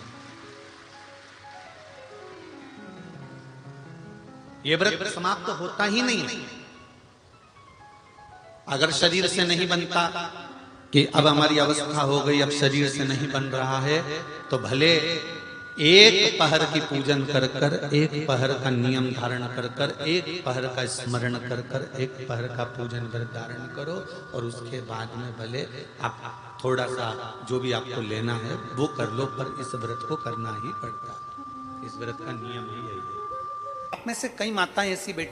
ये व्रत समाप्त होता ही नहीं है। अगर शरीर से नहीं बनता कि अब हमारी अवस्था हो गई, अब शरीर से नहीं बन रहा है, तो भले एक पहर की पूजन कर कर, एक पहर का नियम धारण कर कर, एक पहर का स्मरण कर कर, एक पहर का पूजन व्रत धारण करो, और उसके बाद में भले आप थोड़ा सा जो भी आपको लेना है वो कर लो, पर इस व्रत को करना ही पड़ता है। इस व्रत का नियम ही यही है। आप में से कई माताएं ऐसी बैठी